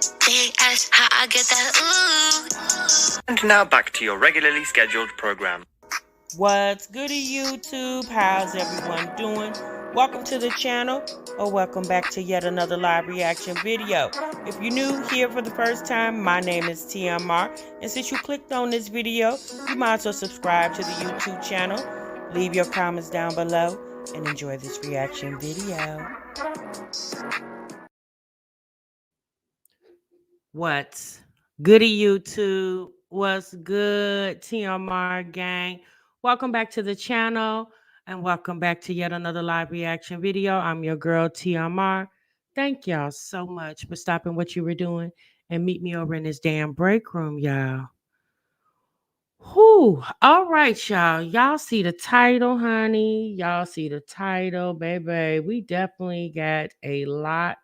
Big ass, how I get that ooh. And now back to your regularly scheduled program. What's goody, YouTube? How's everyone doing? Welcome to the channel, or welcome back to yet another live reaction video. If you're new here for the first time, my name is TMR, and since you clicked on this video, you might as well subscribe to the YouTube channel, leave your comments down below, and enjoy this reaction video. What's goody, YouTube? What's good, TMR gang? Welcome back to the channel and welcome back to yet another live reaction video. I'm your girl, TMR. Thank y'all so much for stopping what you were doing and meet me over in this damn break room, y'all. Whew. All right, y'all. Y'all see the title, honey. Y'all see the title, baby. We definitely got a lot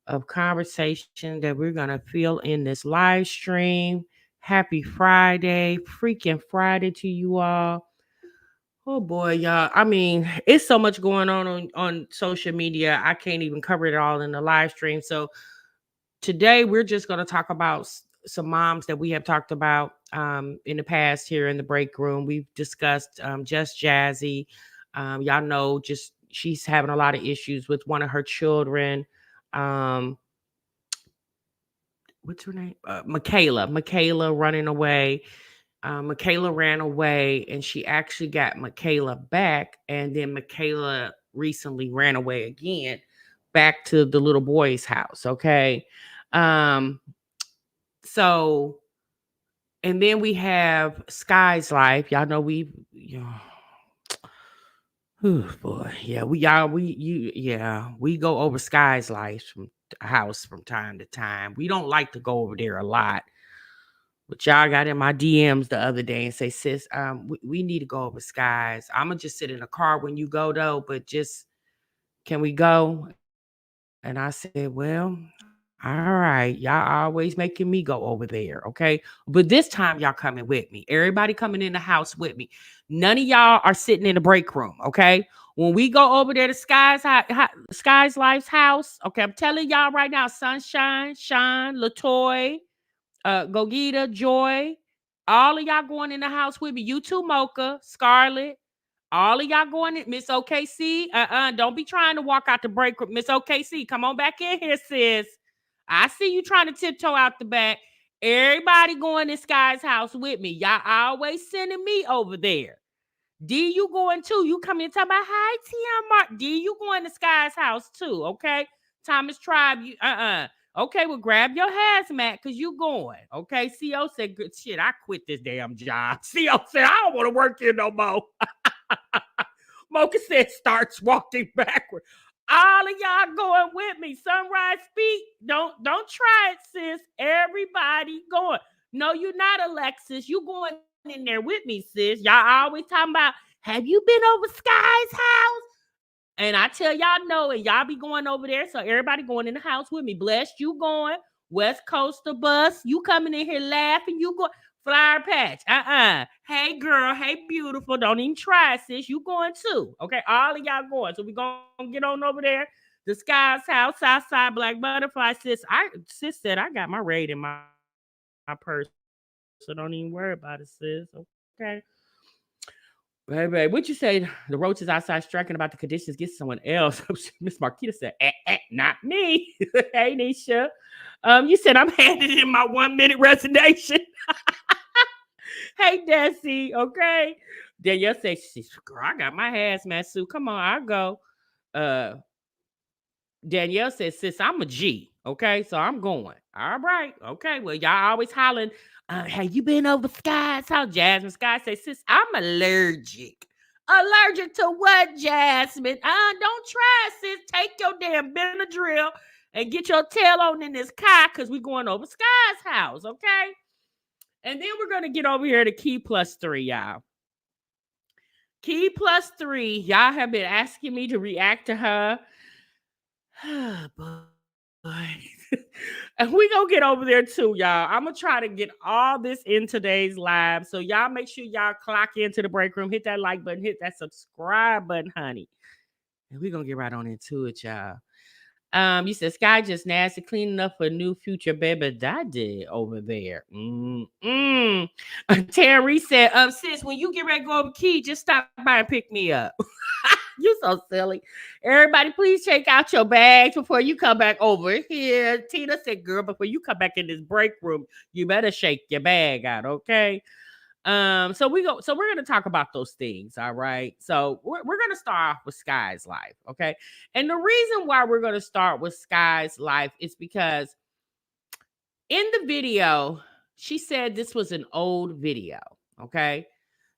of conversation that we're going to feel in this live stream. Happy Friday, freaking Friday to you all. Oh boy, y'all. I mean, it's so much going on social media. I can't even cover it all in the live stream. So today we're just going to talk about some moms that we have talked about in the past here in the break room. We've discussed Just Jazzy. Y'all know just she's having a lot of issues with one of her children. What's her name? Michaela running away. Michaela ran away and she actually got Michaela back. And then Michaela recently ran away again back to the little boy's house. Okay. Um, so, and then we have Skyes Life. Y'all know oh boy, yeah, we go over Skyes Life from house from time to time. We don't like to go over there a lot. But y'all got in my DMs the other day and say, sis, we need to go over Skies. I'm gonna just sit in the car when you go though, but just can we go? And I said, well, all right, y'all always making me go over there, okay? But this time y'all coming with me. Everybody coming in the house with me. None of y'all are sitting in the break room, okay? When we go over there to Sky's Life's house, okay, I'm telling y'all right now, Sunshine, Sean, Latoy, Gogita, Joy, all of y'all going in the house with me. You too, Mocha, Scarlett, all of y'all going in. Miss OKC, don't be trying to walk out the break room. Miss OKC, come on back in here, sis. I see you trying to tiptoe out the back. Everybody going in Sky's house with me. Y'all always sending me over there. D, you going too. You come in talking about, hi, TM. D, you going to Sky's house too, okay? Thomas Tribe, you, Okay, well, grab your hazmat because you going. Okay, CO said, good shit, I quit this damn job. CO said, I don't want to work here no more. Mocha said, starts walking backward. All of y'all going with me. Sunrise Speak. Don't try it, sis. Everybody going. No, you're not, Alexis. You going in there with me, sis. Y'all always talking about, have you been over Sky's house? And I tell y'all no, and y'all be going over there. So everybody going in the house with me. Blessed, you going. West Coaster bus, you coming in here laughing. You go Flower Patch. Hey girl, hey beautiful. Don't even try, sis. You going too. Okay, all of y'all going. So we gonna get on over there. The Sky's house, Southside Black Butterfly. Sis said I got my raid in my purse. So don't even worry about it, sis. Okay. Baby, what you say? The roaches outside striking about the conditions. Get someone else. Miss Marquita said, not me. Hey, Nisha. You said I'm handing in my 1 minute resignation. Hey, Desi. Okay. Danielle said, girl, I got my hazmat suit. Come on, I'll go. Danielle says, sis, I'm a G. Okay, so I'm going. All right. Okay. Well, y'all always hollering. Have you been over Sky's house? Jasmine Sky says, sis, I'm allergic. Allergic to what, Jasmine? Don't try, sis. Take your damn Benadryl and get your tail on in this car because we're going over Sky's house, okay? And then we're going to get over here to keiplus3, y'all. Keiplus3, y'all have been asking me to react to her. Boy. And we gonna get over there too, y'all. I'm gonna try to get all this in today's live. So y'all make sure y'all clock into the break room, hit that like button, hit that subscribe button, honey. And we're gonna get right on into it, y'all. You said Sky just nasty cleaning up for new future baby daddy over there. Terry said, sis, when you get ready to go over Key, just stop by and pick me up. You so silly. Everybody, please check out your bags before you come back over here. Tina said, girl, before you come back in this break room, you better shake your bag out, okay? So we're gonna talk about those things, all right. So we're gonna start off with Sky's life, okay. And the reason why we're gonna start with Sky's life is because in the video, she said this was an old video, okay.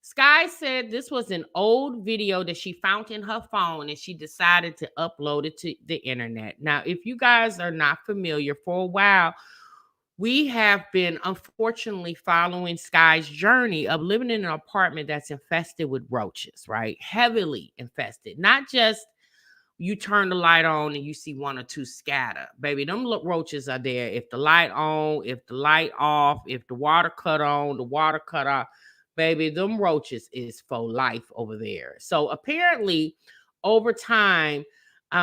Sky said this was an old video that she found in her phone and she decided to upload it to the internet. Now, if you guys are not familiar, for a while, we have been unfortunately following Sky's journey of living in an apartment that's infested with roaches, right? Heavily infested. Not just you turn the light on and you see one or two scatter. Baby, them roaches are there. If the light on, if the light off, if the water cut on, the water cut off, baby, them roaches is for life over there. So apparently, over time,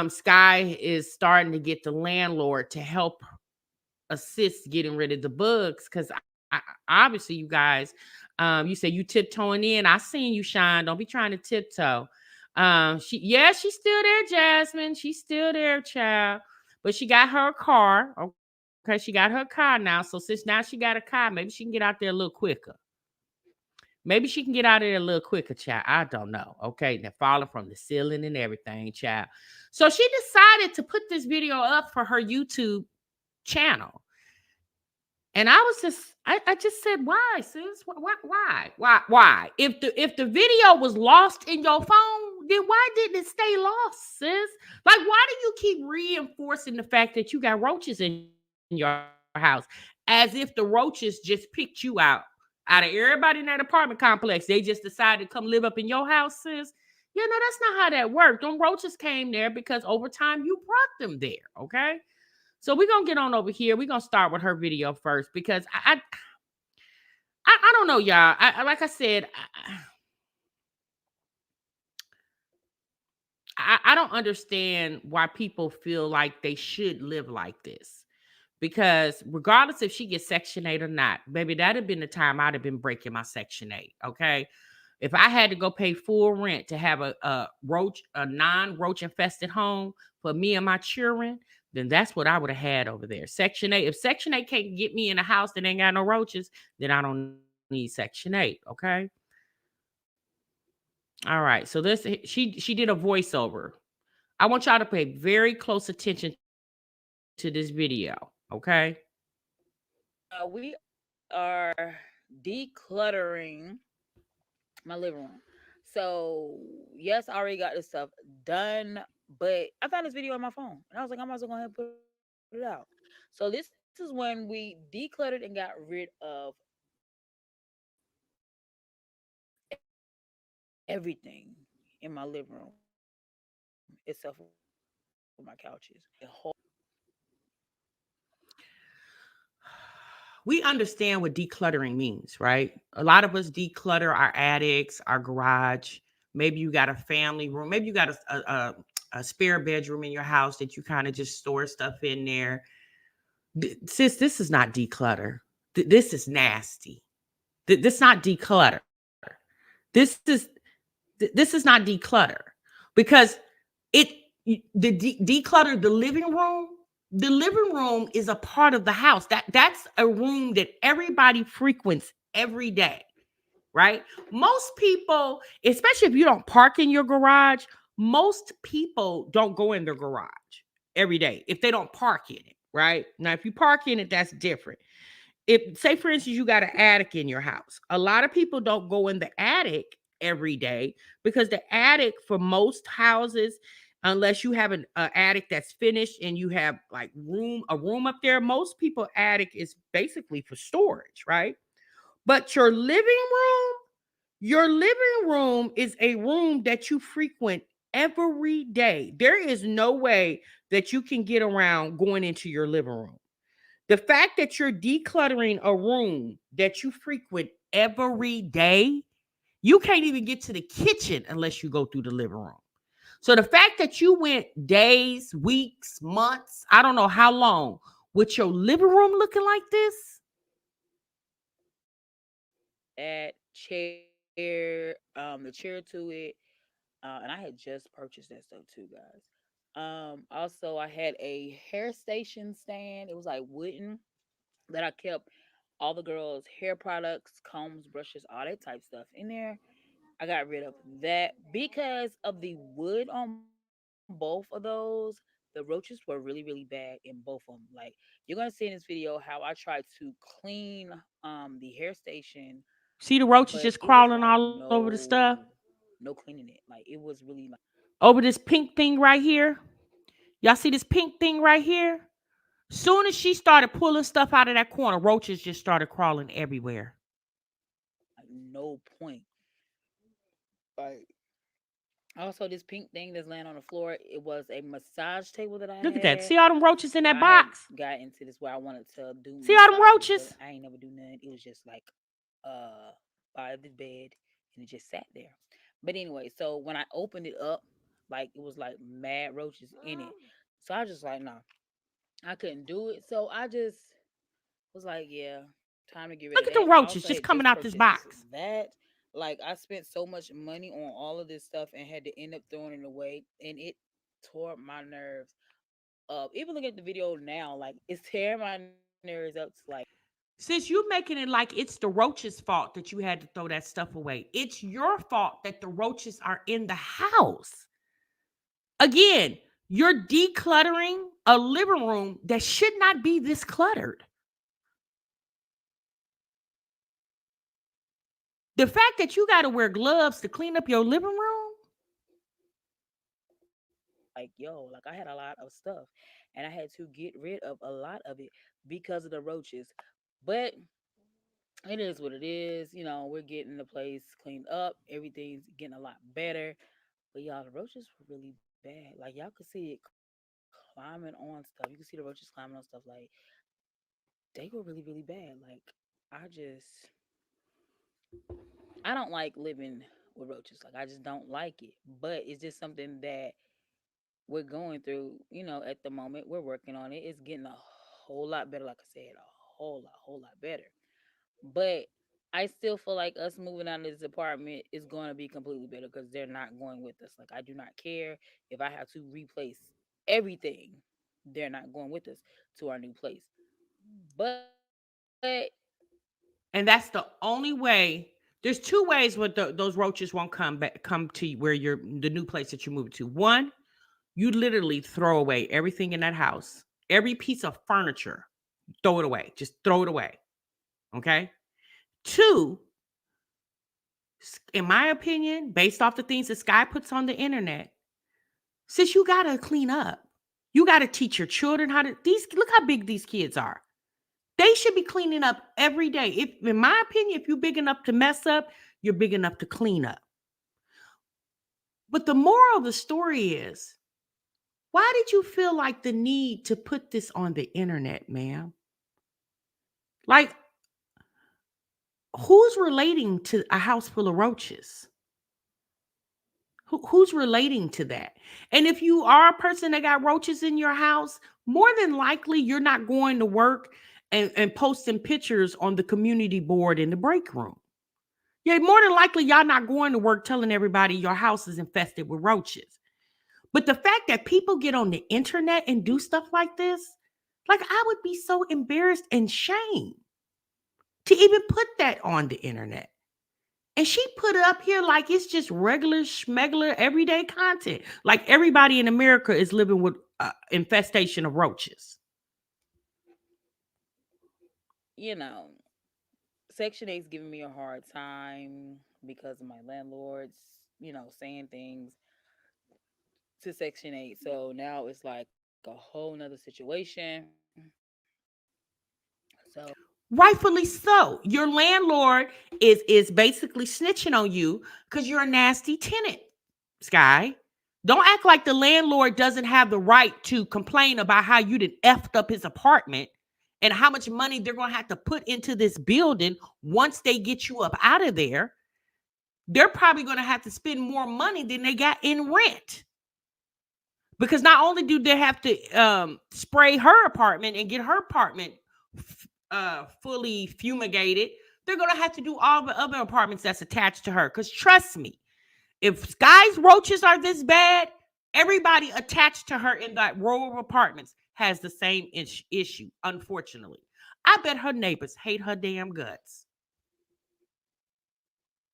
Sky is starting to get the landlord to help assist getting rid of the bugs because obviously you guys you say you tiptoeing in. I seen you shine. Don't be trying to tiptoe. She's still there, Jasmine. She's still there, child. But she got her car. Okay, she got her car now. So since now she got a car, maybe she can get out there a little quicker. Maybe she can get out of there a little quicker, child. I don't know. Okay, they're falling from the ceiling and everything, child. So she decided to put this video up for her YouTube channel. And I was I just said, why, sis? Why? If the video was lost in your phone, then why didn't it stay lost, sis? Like, why do you keep reinforcing the fact that you got roaches in your house as if the roaches just picked you out of everybody in that apartment complex? They just decided to come live up in your house, sis. You know, that's not how that worked. Them roaches came there because over time you brought them there, okay? So we're gonna get on over here. We're gonna start with her video first because I don't know, y'all. I like I said, I don't understand why people feel like they should live like this. Because regardless if she gets Section 8 or not, baby, that'd have been the time I'd have been breaking my Section 8. Okay. If I had to go pay full rent to have a non-roach infested home for me and my children, then that's what I would have had over there. Section 8. If Section 8 can't get me in a house that ain't got no roaches, then I don't need Section 8. Okay. All right. So this she did a voiceover. I want y'all to pay very close attention to this video. Okay. We are decluttering my living room. So yes, I already got this stuff done, but I found this video on my phone and I was like, I might as well go ahead and put it out. So this is when we decluttered and got rid of everything in my living room except for my couches. We understand what decluttering means, right? A lot of us declutter our attics, our garage. Maybe you got a family room. Maybe you got a spare bedroom in your house that you kind of just store stuff in there. Sis, this is not declutter. This is nasty. This is not declutter. This is this is not declutter because declutter the living room. The living room is a part of the house. That's a room that everybody frequents every day, right? Most people, especially if you don't park in your garage, most people don't go in their garage every day if they don't park in it, right? Now, if you park in it, that's different. If, say, for instance, you got an attic in your house, a lot of people don't go in the attic every day because the attic for most houses, unless you have an attic that's finished and you have like a room up there, most people attic is basically for storage, right? But your living room is a room that you frequent every day. There is no way that you can get around going into your living room. The fact that you're decluttering a room that you frequent every day, you can't even get to the kitchen unless you go through the living room. So the fact that you went days, weeks, months, I don't know how long, with your living room looking like this. That chair, the chair to it, and I had just purchased that stuff too, guys. Also, I had a hair station stand. It was like wooden that I kept all the girls' hair products, combs, brushes, all that type stuff in there. I got rid of that because of the wood on both of those. The roaches were really, really bad in both of them. Like you're gonna see in this video how I tried to clean the hair station, See the roaches but just it was crawling like all over the stuff? no cleaning it. Like it was really like Over this pink thing right here. Y'all see this pink thing right here? Soon as she started pulling stuff out of that corner, roaches just started crawling everywhere. no point. Like also this pink thing that's laying on the floor, it was a massage table that I Look at that. had. See all them roaches in that I had box? got into this where I wanted to do See all them massages, but roaches? I ain't never do none. It was just like uh by the bed and it just sat there. But anyway, so when I opened it up, like it was like mad roaches in it. So I just like, nah, I couldn't do it. So I just was like, yeah, time to get rid Look of at them that. I roaches also just had coming just out this purchased box. that. Like I spent so much money on all of this stuff and had to end up throwing it away, and it tore my nerves up. Even looking at the video now, like it's tearing my nerves up to like Since you making it like it's the roaches' fault that you had to throw that stuff away, it's your fault that the roaches are in the house. Again, you're decluttering a living room that should not be this cluttered. The fact that you got to wear gloves to clean up your living room, like yo, like I had a lot of stuff, and I had to get rid of a lot of it because of the roaches. But it is what it is. You know, we're getting the place cleaned up. Everything's getting a lot better. But y'all, the roaches were really bad. Like y'all could see it climbing on stuff. You could see the roaches climbing on stuff. Like they were really, really bad. Like I don't like living with roaches. Like I just don't like it. But it's just something that we're going through, at the moment. We're working on it. It's getting a whole lot better, like I said, a whole lot better. But I still feel like us moving out of this apartment is going to be completely better because they're not going with us. Like I do not care if I have to replace everything. They're not going with us to our new place. But and that's the only way. There's two ways where those roaches won't come to where you're the new place that you move to. One, you literally throw away everything in that house, every piece of furniture, throw it away. Just throw it away. Okay. Two, in my opinion, based off the things that Sky puts on the internet, since you gotta clean up, you gotta teach your children how to. These look how big these kids are. They should be cleaning up every day. If, in my opinion, if you're big enough to mess up, you're big enough to clean up. But the moral of the story is, why did you feel like the need to put this on the internet, ma'am? Like, who's relating to a house full of roaches? Who's relating to that? And if you are a person that got roaches in your house, more than likely you're not going to work and posting pictures on the community board in the break room. Yeah, more than likely y'all not going to work telling everybody your house is infested with roaches. But the fact that people get on the internet and do stuff like this, like I would be so embarrassed and shamed to even put that on the internet. And she put it up here like it's just regular schmegular everyday content. Like everybody in America is living with infestation of roaches. you know, Section 8's giving me a hard time because of my landlords, saying things to Section 8. So now it's like a whole nother situation. So Rightfully so. Your landlord is basically snitching on you because you're a nasty tenant, Sky. Don't act like the landlord doesn't have the right to complain about how you done effed up his apartment and how much money they're going to have to put into this building once they get you up out of there. They're probably going to have to spend more money than they got in rent. Because not only do they have to spray her apartment and get her apartment fully fumigated, they're gonna have to do all the other apartments that's attached to her. Because trust me, if Sky's roaches are this bad, everybody attached to her in that row of apartments has the same issue. Unfortunately, I bet her neighbors hate her damn guts.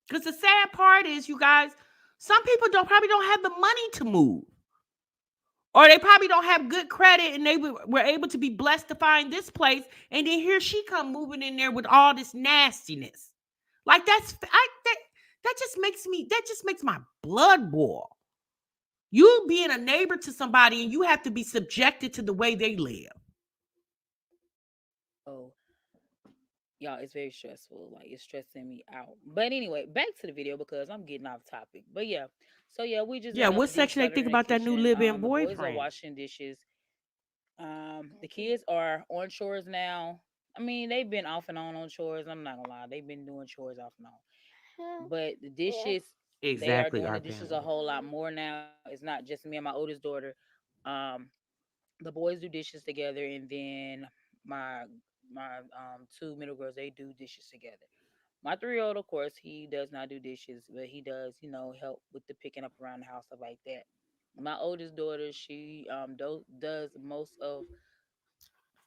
Because the sad part is, you guys, some people probably don't have the money to move. Or they probably don't have good credit and they were able to be blessed to find this place. And then here she come moving in there with all this nastiness. Like that just makes my blood boil. You being a neighbor to somebody and you have to be subjected to the way they live. So, y'all, it's very stressful. Like, it's stressing me out. But anyway, back to the video because I'm getting off topic. But yeah, so yeah, we just Yeah, done what section they think decluttering the about that new kitchen. live-in The boys are boyfriend? washing dishes. The kids are on chores now. I mean, they've been off and on chores. I'm not gonna lie, they've been doing chores off and on. But the dishes, they are Exactly, doing our the dishes a family. whole lot more now. It's not just me and my oldest daughter. Um, the boys do dishes together, and then my my two middle girls, they do dishes together. My 3-year-old, of course, he does not do dishes, but he does, help with the picking up around the house, stuff like that. My oldest daughter, she does most of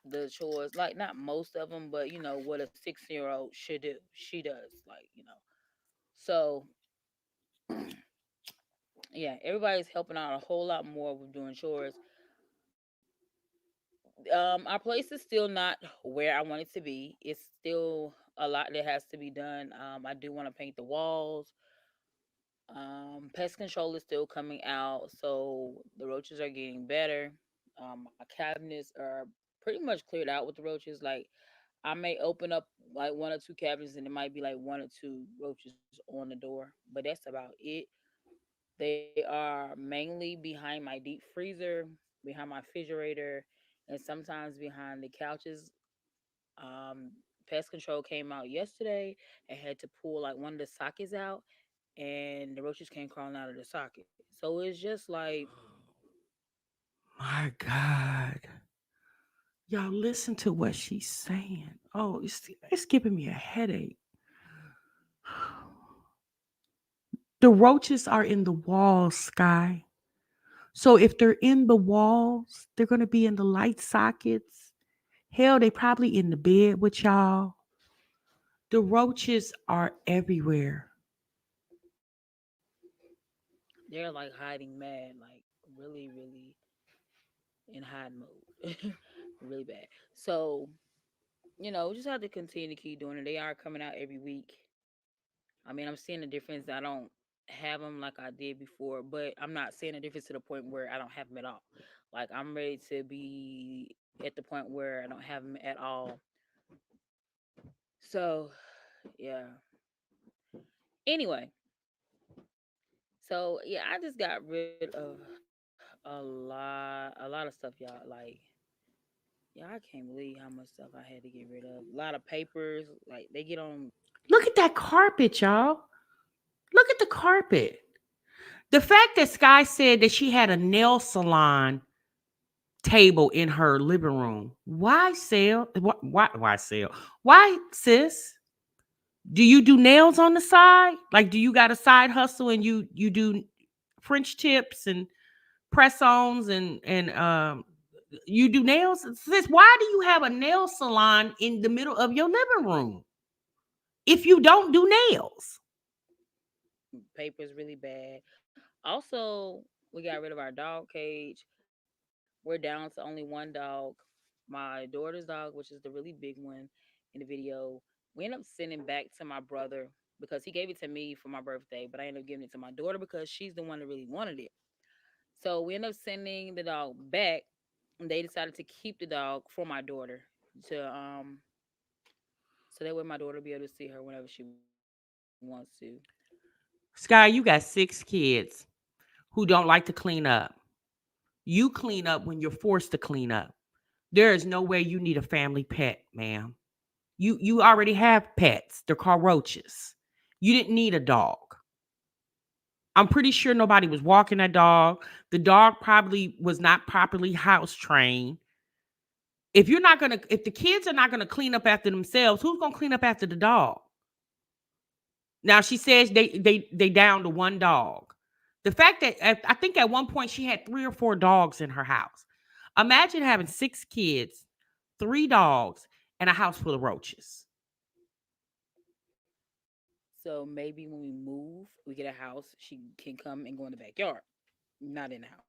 the chores, like not most of them, but what a 6-year-old should do, she does, So yeah, everybody's helping out a whole lot more with doing chores. Our place is still not where I want it to be. It's still a lot that has to be done. I do want to paint the walls. Pest control is still coming out, so the roaches are getting better. My cabinets are pretty much cleared out with the roaches. Like, I may open up like one or two cabinets, and it might be like one or two roaches on the door, but that's about it. They are mainly behind my deep freezer, behind my refrigerator, and sometimes behind the couches. Um, Pest control came out yesterday and had to pull like one of the sockets out, and the roaches came crawling out of the socket. So it's just like, My God. Y'all listen to what she's saying. Oh, it's giving me a headache. The roaches are in the walls, Sky. So if they're in the walls, they're going to be in the light sockets. Hell, they probably in the bed with y'all. The roaches are everywhere. they're like hiding mad, like really, really in hide mode, really bad. So we just have to continue to keep doing it. They are coming out every week. I mean, I'm seeing a difference. I don't have them like I did before, but I'm not seeing a difference to the point where I don't have them at all. Like, I'm ready to be at the point where I don't have them at all. So, yeah. Anyway, so yeah, I just got rid of a lot of stuff, y'all. Like, yeah, I can't believe how much stuff I had to get rid of. A lot of papers, like they get on. Look at that carpet, y'all. Look at the carpet. The fact that Sky said that she had a nail salon table in her living room. Why sell? Why sell? Why, sis? Do you do nails on the side? Like, do you got a side hustle and you do French tips and press-ons and you do nails? Sis, why do you have a nail salon in the middle of your living room if you don't do nails? Papers really bad. Also, we got rid of our dog cage. We're down to only one dog. My daughter's dog, which is the really big one in the video, we ended up sending back to my brother because he gave it to me for my birthday, but I ended up giving it to my daughter because she's the one that really wanted it. So we ended up sending the dog back, and they decided to keep the dog for my daughter to so that way my daughter will be able to see her whenever she wants to. Sky, you got 6 kids who don't like to clean up. You clean up when you're forced to clean up. There is no way you need a family pet, ma'am. You already have pets. They're called roaches. You didn't need a dog. I'm pretty sure nobody was walking that dog. The dog probably was not properly house trained. If the kids are not gonna clean up after themselves, who's gonna clean up after the dog? Now she says they down to one dog. The fact that I think at one point she had 3 or 4 dogs in her house. Imagine having 6 kids, 3 dogs, and a house full of roaches. So maybe when we move, we get a house, she can come and go in the backyard, not in the house.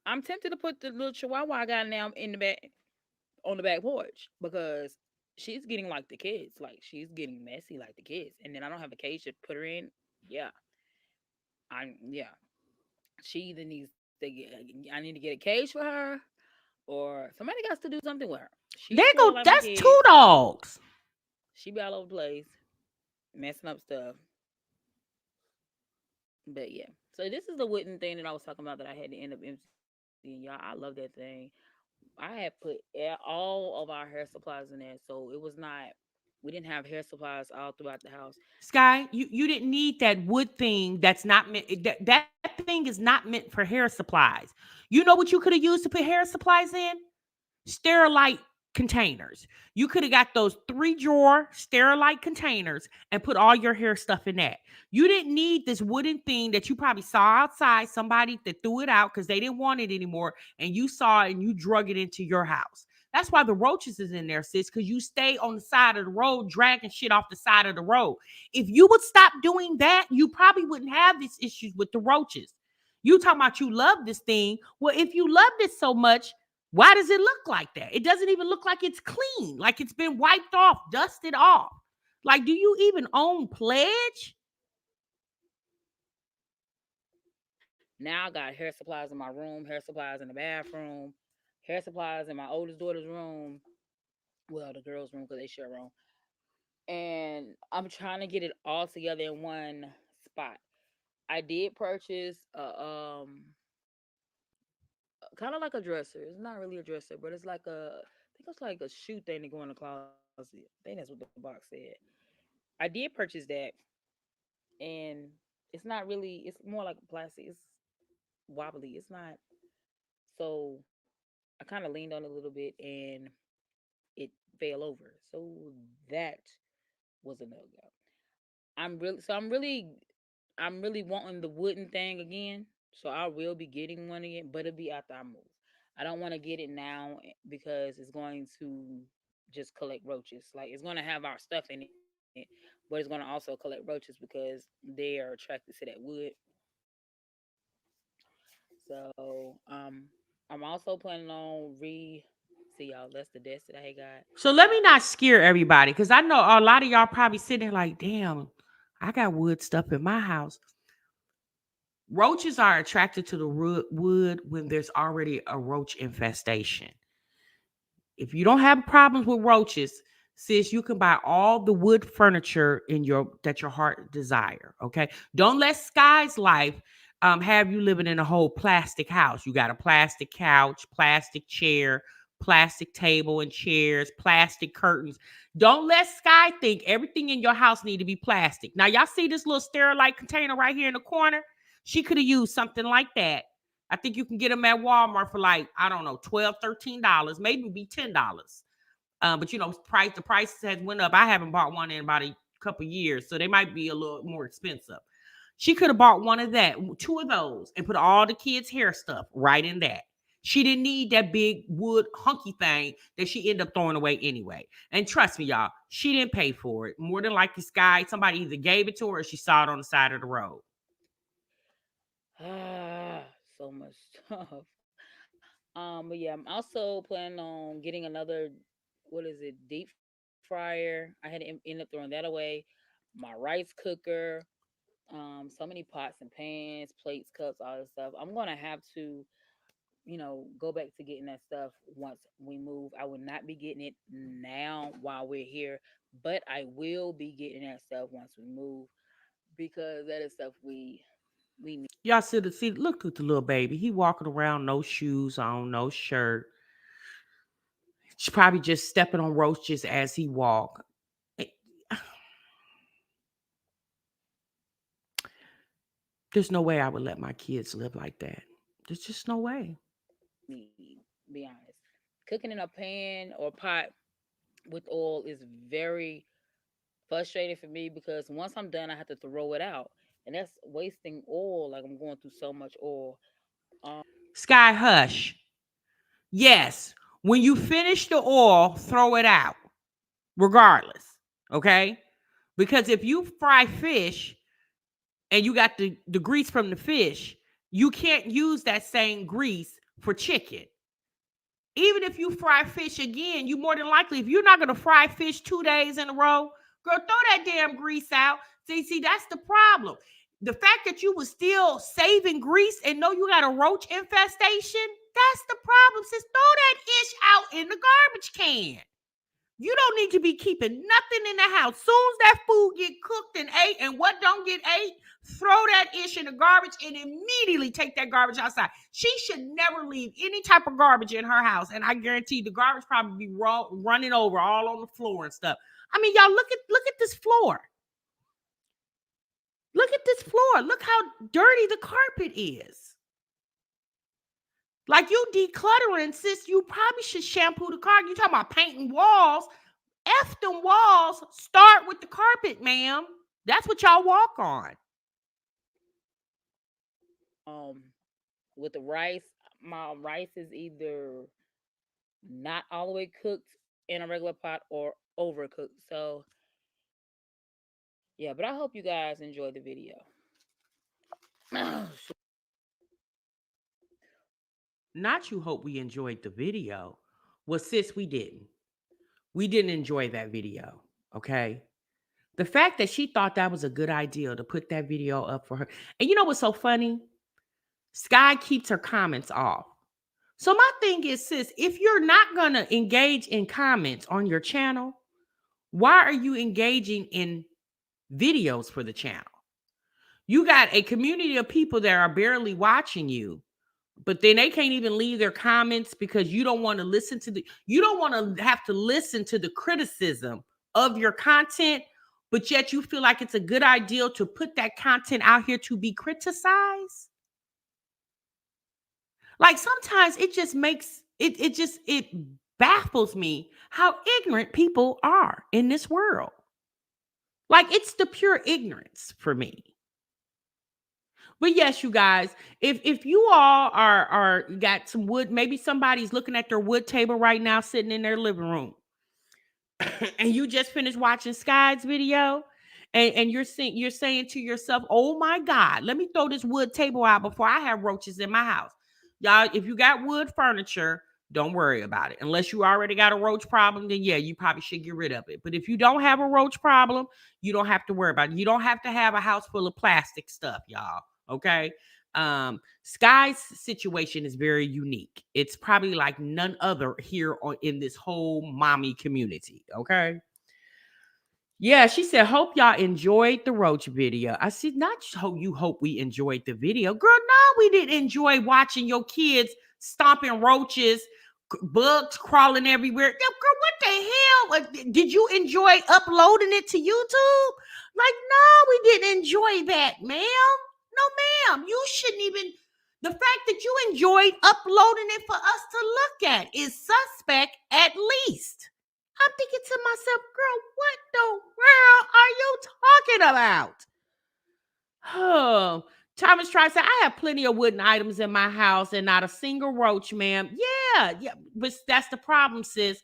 I'm tempted to put the little chihuahua I got now in the back on the back porch because she's getting like the kids. Like she's getting messy like the kids. And then I don't have a cage to put her in. Yeah. Yeah. She either needs to get I need to get a cage for her or somebody got to do something with her. She There spoiled go. like my That's two kids. dogs. She be all over the place, messing up stuff. But yeah. So this is the wooden thing that I was talking about that I had to end up emptying. Y'all, I love that thing. I had put all of our hair supplies in there, so it was not. We didn't have hair supplies all throughout the house. Sky, you didn't need that wood thing. That's not meant. That thing is not meant for hair supplies. You know what you could have used to put hair supplies in? Sterilite containers. You could have got those 3 drawer sterilite containers and put all your hair stuff in that. You didn't need this wooden thing that you probably saw outside, somebody that threw it out because they didn't want it anymore, and you saw it and you drug it into your house. That's why the roaches is in there, sis, because you stay on the side of the road dragging shit off the side of the road. If you would stop doing that, you probably wouldn't have these issues with the roaches. You talking about you love this thing. Well, if you loved it so much, why does it look like that? It doesn't even look like it's clean, like it's been wiped off, dusted off. Like, do you even own Pledge? Now I got hair supplies in my room, hair supplies in the bathroom, hair supplies in my oldest daughter's room. Well, the girls' room because they share a room. And I'm trying to get it all together in one spot. I did purchase kind of like a dresser. It's not really a dresser, but it's like I think it's like a shoe thing to go in the closet. I think that's what the box said. I did purchase that, and it's not really. It's more like plastic. It's wobbly. It's not. So I kind of leaned on it a little bit, and it fell over. So that was a no go. I'm really wanting the wooden thing again. So I will be getting one again, but it'll be after I move. I don't want to get it now because it's going to just collect roaches. Like it's going to have our stuff in it, but it's going to also collect roaches because they are attracted to that wood. So I'm also planning on see y'all. That's the desk that I got. So let me not scare everybody, because I know a lot of y'all probably sitting there like, damn, I got wood stuff in my house. Roaches are attracted to the wood when there's already a roach infestation. If you don't have problems with roaches, sis, you can buy all the wood furniture in your heart desire. Okay, don't let Skyes Life have you living in a whole plastic house. You got a plastic couch, plastic chair, plastic table and chairs, plastic curtains. Don't let Sky think everything in your house need to be plastic. Now y'all see this little sterilite container right here in the corner? She could have used something like that. I think you can get them at Walmart for like, I don't know, $12, $13, maybe be $10. But you know, the prices has went up. I haven't bought one in about a couple years, so they might be a little more expensive. She could have bought one of that, 2 of those, and put all the kids' hair stuff right in that. She didn't need that big wood hunky thing that she ended up throwing away anyway. And trust me, y'all, she didn't pay for it. More than likely, somebody either gave it to her or she saw it on the side of the road. So much stuff. But yeah, I'm also planning on getting another, what is it, deep fryer. I had to end up throwing that away. My rice cooker, so many pots and pans, plates, cups, all this stuff. I'm gonna have to, go back to getting that stuff once we move. I will not be getting it now while we're here, but I will be getting that stuff once we move because that is stuff we need. Y'all look at the little baby. He walking around, no shoes on, no shirt. She's probably just stepping on roaches as he walk. There's no way I would let my kids live like that. There's just no way. Be honest. Cooking in a pan or pot with oil is very frustrating for me because once I'm done, I have to throw it out, and that's wasting oil. Like I'm going through so much oil. Um, Sky, hush. Yes, when you finish the oil, throw it out, regardless. Okay? Because if you fry fish and you got the grease from the fish, you can't use that same grease for chicken. Even if you fry fish again, you more than likely, if you're not going to fry fish 2 days in a row, girl, throw that damn grease out. See, that's the problem. The fact that you was still saving grease and know you got a roach infestation, that's the problem. Sis, throw that ish out in the garbage can. You don't need to be keeping nothing in the house. Soon as that food get cooked and ate, and what don't get ate, throw that ish in the garbage and immediately take that garbage outside. She should never leave any type of garbage in her house, and I guarantee the garbage probably be running over all on the floor and stuff. I mean, y'all look at this floor. Look at this floor. Look how dirty the carpet is. Like, you decluttering, sis, you probably should shampoo the car. You talking about painting walls. F them walls. Start with the carpet, ma'am. That's what y'all walk on. with the rice, my rice is either not all the way cooked in a regular pot or overcooked. So yeah, but I hope you guys enjoyed the video. Not you hope we enjoyed the video. Well, sis, we didn't. We didn't enjoy that video. Okay. The fact that she thought that was a good idea to put that video up for her. And you know what's so funny? Sky keeps her comments off. So my thing is, sis, if you're not going to engage in comments on your channel, why are you engaging in videos for the channel? You got a community of people that are barely watching you, but then they can't even leave their comments because you don't want to listen to you don't want to have to listen to the criticism of your content, but yet you feel like it's a good idea to put that content out here to be criticized. Like, sometimes it just makes it baffles me how ignorant people are in this world. Like, it's the pure ignorance for me. But yes, you guys, if you all are got some wood, maybe somebody's looking at their wood table right now, sitting in their living room, and you just finished watching Sky's video, and you're saying to yourself, "Oh my God, let me throw this wood table out before I have roaches in my house." Y'all, if you got wood furniture, don't worry about it. Unless you already got a roach problem, then yeah, you probably should get rid of it. But if you don't have a roach problem, you don't have to worry about it. You don't have to have a house full of plastic stuff, y'all. Okay. Sky's situation is very unique. It's probably like none other here in this whole mommy community. Okay. Yeah, she said, hope y'all enjoyed the roach video. I said, not hope we enjoyed the video. Girl, no, we didn't enjoy watching your kids stomping roaches, bugs crawling everywhere. Girl, what the hell? Did you enjoy uploading it to YouTube? Like, no, we didn't enjoy that, ma'am. No, ma'am. You shouldn't even. The fact that you enjoyed uploading it for us to look at is suspect at least. I'm thinking to myself, girl, what the world are you talking about? Oh, Thomas tries to say, I have plenty of wooden items in my house and not a single roach, ma'am. Yeah, but that's the problem, sis.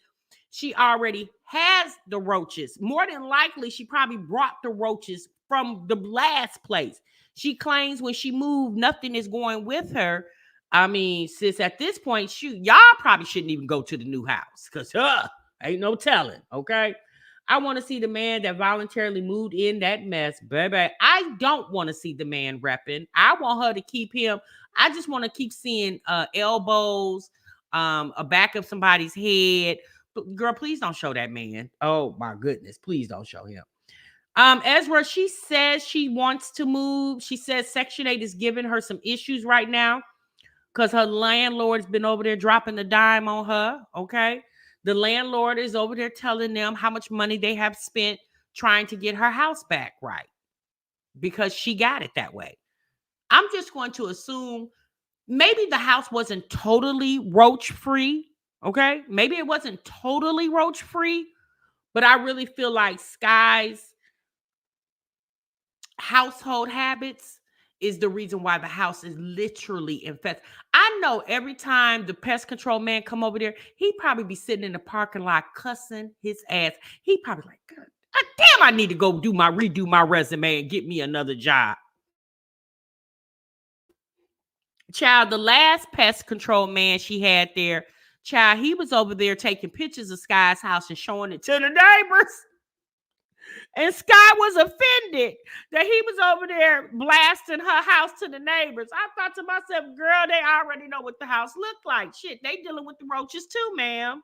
She already has the roaches. More than likely, she probably brought the roaches from the last place. She claims when she moved, nothing is going with her. I mean, sis, at this point, shoot, y'all probably shouldn't even go to the new house because ain't no telling, okay? I want to see the man that voluntarily moved in that mess, baby. I don't want to see the man repping. I want her to keep him. I just want to keep seeing elbows, a back of somebody's head. But girl, please don't show that man. Oh my goodness, please don't show him. Ezra, she says she wants to move. She says Section 8 is giving her some issues right now because her landlord's been over there dropping the dime on her, okay? The landlord is over there telling them how much money they have spent trying to get her house back right because she got it that way. I'm just going to assume maybe the house wasn't totally roach free. Okay. Maybe it wasn't totally roach free, but I really feel like Sky's household habits is the reason why the house is literally infested. I know every time the pest control man come over there, he probably be sitting in the parking lot cussing his ass. He probably like, God damn, I need to go redo my resume and get me another job. Child, the last pest control man she had there, child, he was over there taking pictures of Sky's house and showing it to the neighbors. And Sky was offended that he was over there blasting her house to the neighbors. I thought to myself, girl, they already know what the house looked like. Shit, they dealing with the roaches too, ma'am.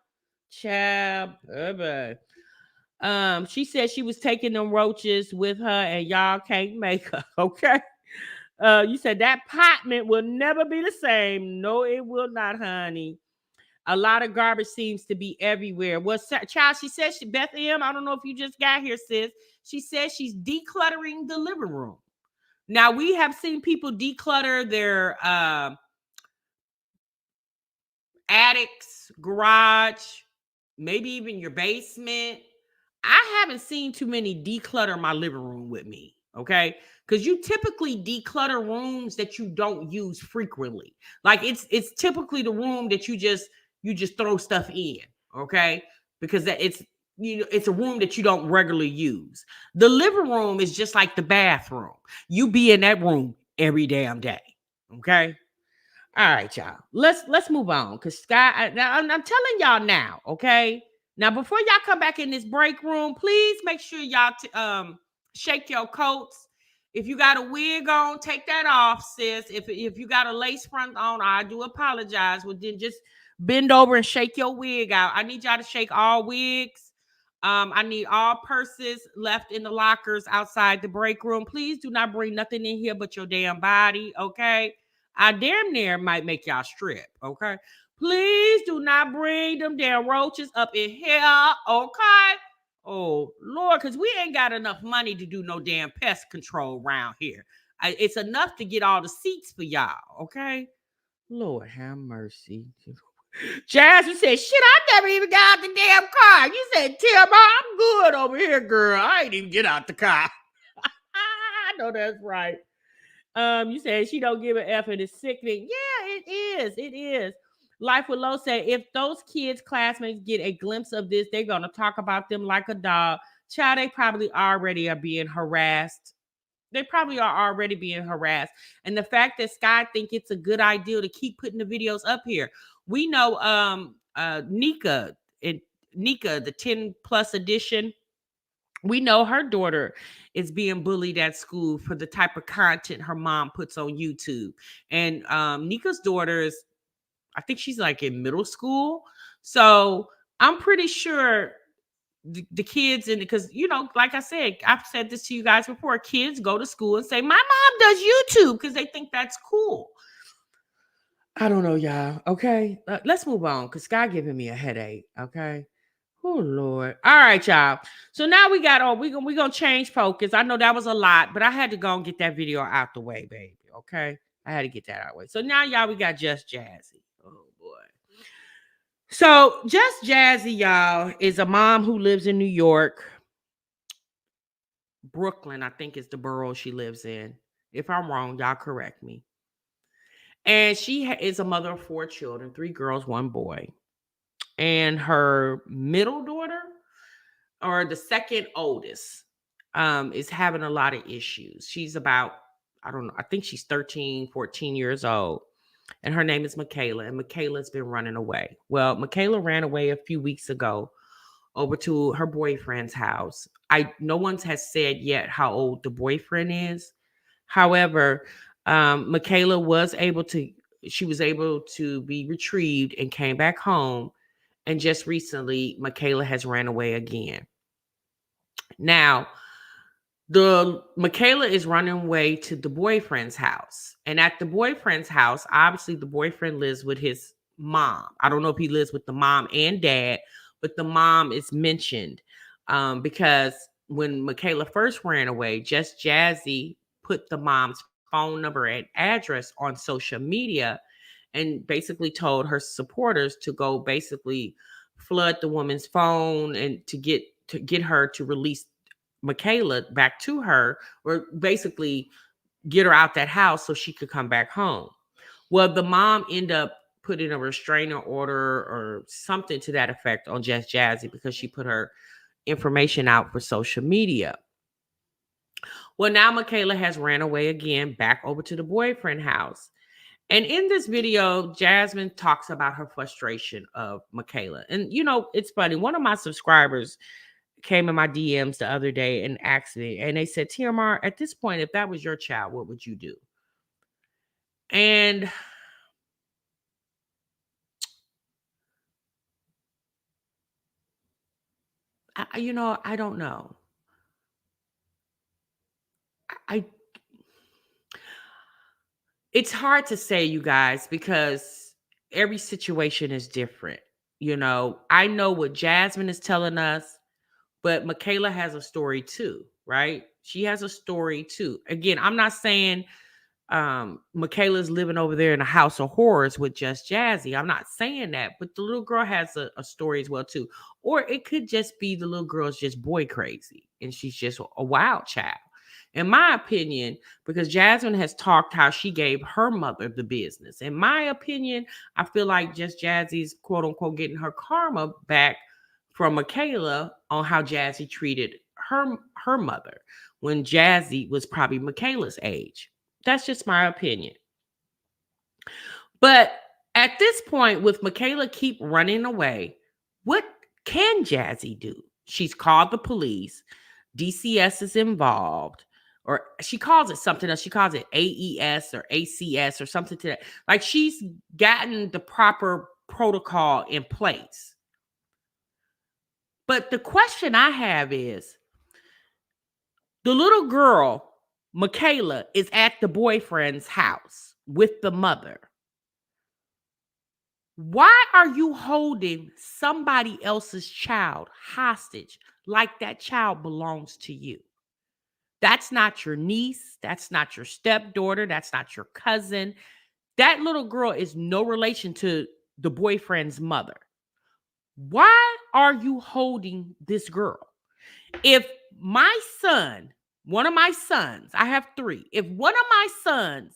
Child, baby. She said she was taking them roaches with her and y'all can't make her, okay? You said that apartment will never be the same. No, it will not, honey. A lot of garbage seems to be everywhere. Well, child, she says, Beth M., I don't know if you just got here, sis. She says she's decluttering the living room. Now, we have seen people declutter their attics, garage, maybe even your basement. I haven't seen too many declutter my living room with me, okay? Because you typically declutter rooms that you don't use frequently. Like it's typically the room that you just throw stuff in, okay? Because it's it's a room that you don't regularly use. The living room is just like the bathroom. You be in that room every damn day, okay? All right, y'all. Let's move on because Sky. I'm telling y'all now, okay? Now, before y'all come back in this break room, please make sure y'all shake your coats. If you got a wig on, take that off, sis. If you got a lace front on, I do apologize. Well, then just bend over and shake your wig out. I need y'all to shake all wigs. I need all purses left in the lockers outside the break room. Please do not bring nothing in here but your damn body, okay? I damn near might make y'all strip, okay? Please do not bring them damn roaches up in here, okay? Oh, Lord, because we ain't got enough money to do no damn pest control around here. It's enough to get all the seats for y'all, okay? Lord have mercy. Jazz, you said, shit, I never even got out the damn car. You said, Tim, I'm good over here, girl. I ain't even get out the car. I know that's right. You said she don't give an F and it's sickening. Yeah, it is. It is. Life with Low said, if those kids' classmates get a glimpse of this, they're gonna talk about them like a dog. Child, they probably already are being harassed. They probably are already being harassed. And the fact that Sky think it's a good idea to keep putting the videos up here. We know Nika, the 10 plus edition. We know her daughter is being bullied at school for the type of content her mom puts on YouTube. And Nika's daughter's, I think she's like in middle school. So I'm pretty sure the kids, and because, like I said, I've said this to you guys before, kids go to school and say, my mom does YouTube because they think that's cool. I don't know, y'all. Okay, let's move on because Sky giving me a headache. Okay. Oh Lord. All right, y'all. So now we got we gonna change focus. I know that was a lot, but I had to go and get that video out the way, baby. Okay. I had to get that out the way. So now, y'all, we got Just Jazzy. Oh boy. So Just Jazzy, y'all, is a mom who lives in New York. Brooklyn, I think, is the borough she lives in. If I'm wrong, y'all correct me. And she is a mother of 4 children, 3 girls, 1 boy. And her middle daughter, or the second oldest, is having a lot of issues. She's about, I don't know, I think she's 13, 14 years old. And her name is Michaela. And Michaela's been running away. Well, Michaela ran away a few weeks ago over to her boyfriend's house. No one has said yet how old the boyfriend is. However, Michaela was able to be retrieved and came back home. And just recently, Michaela has ran away again. Now, Michaela is running away to the boyfriend's house. And at the boyfriend's house, obviously the boyfriend lives with his mom. I don't know if he lives with the mom and dad, but the mom is mentioned because when Michaela first ran away, Just Jazzy put the mom's phone number and address on social media and basically told her supporters to go basically flood the woman's phone and to get her to release Michaela back to her, or basically get her out that house so she could come back home. Well, the mom ended up putting a restraining order or something to that effect on Just Jazzy because she put her information out for social media. Well, now Michaela has ran away again back over to the boyfriend house. And in this video, Jasmine talks about her frustration of Michaela. And, you know, it's funny. One of my subscribers came in my DMs the other day and asked me, and they said, TMR, at this point, if that was your child, what would you do? And I don't know. I It's hard to say, you guys, because every situation is different. You know, I know what Jasmine is telling us, but Michaela has a story too, right? She has a story too. Again, I'm not saying Michaela's living over there in a house of horrors with Just Jazzy. I'm not saying that, but the little girl has a story as well too. Or it could just be the little girl's just boy crazy and she's just a wild child. In my opinion, because Jasmine has talked how she gave her mother the business. In my opinion, I feel like Just Jazzy's quote unquote getting her karma back from Michaela on how Jazzy treated her mother when Jazzy was probably Michaela's age. That's just my opinion. But at this point, with Michaela keep running away, what can Jazzy do? She's called the police. DCS is involved. Or she calls it something else. She calls it AES or ACS or something to that. Like she's gotten the proper protocol in place. But the question I have is, the little girl, Michaela, is at the boyfriend's house with the mother. Why are you holding somebody else's child hostage like that child belongs to you? That's not your niece. That's not your stepdaughter. That's not your cousin. That little girl is no relation to the boyfriend's mother. Why are you holding this girl? If my son, one of my sons, I have 3. If one of my sons,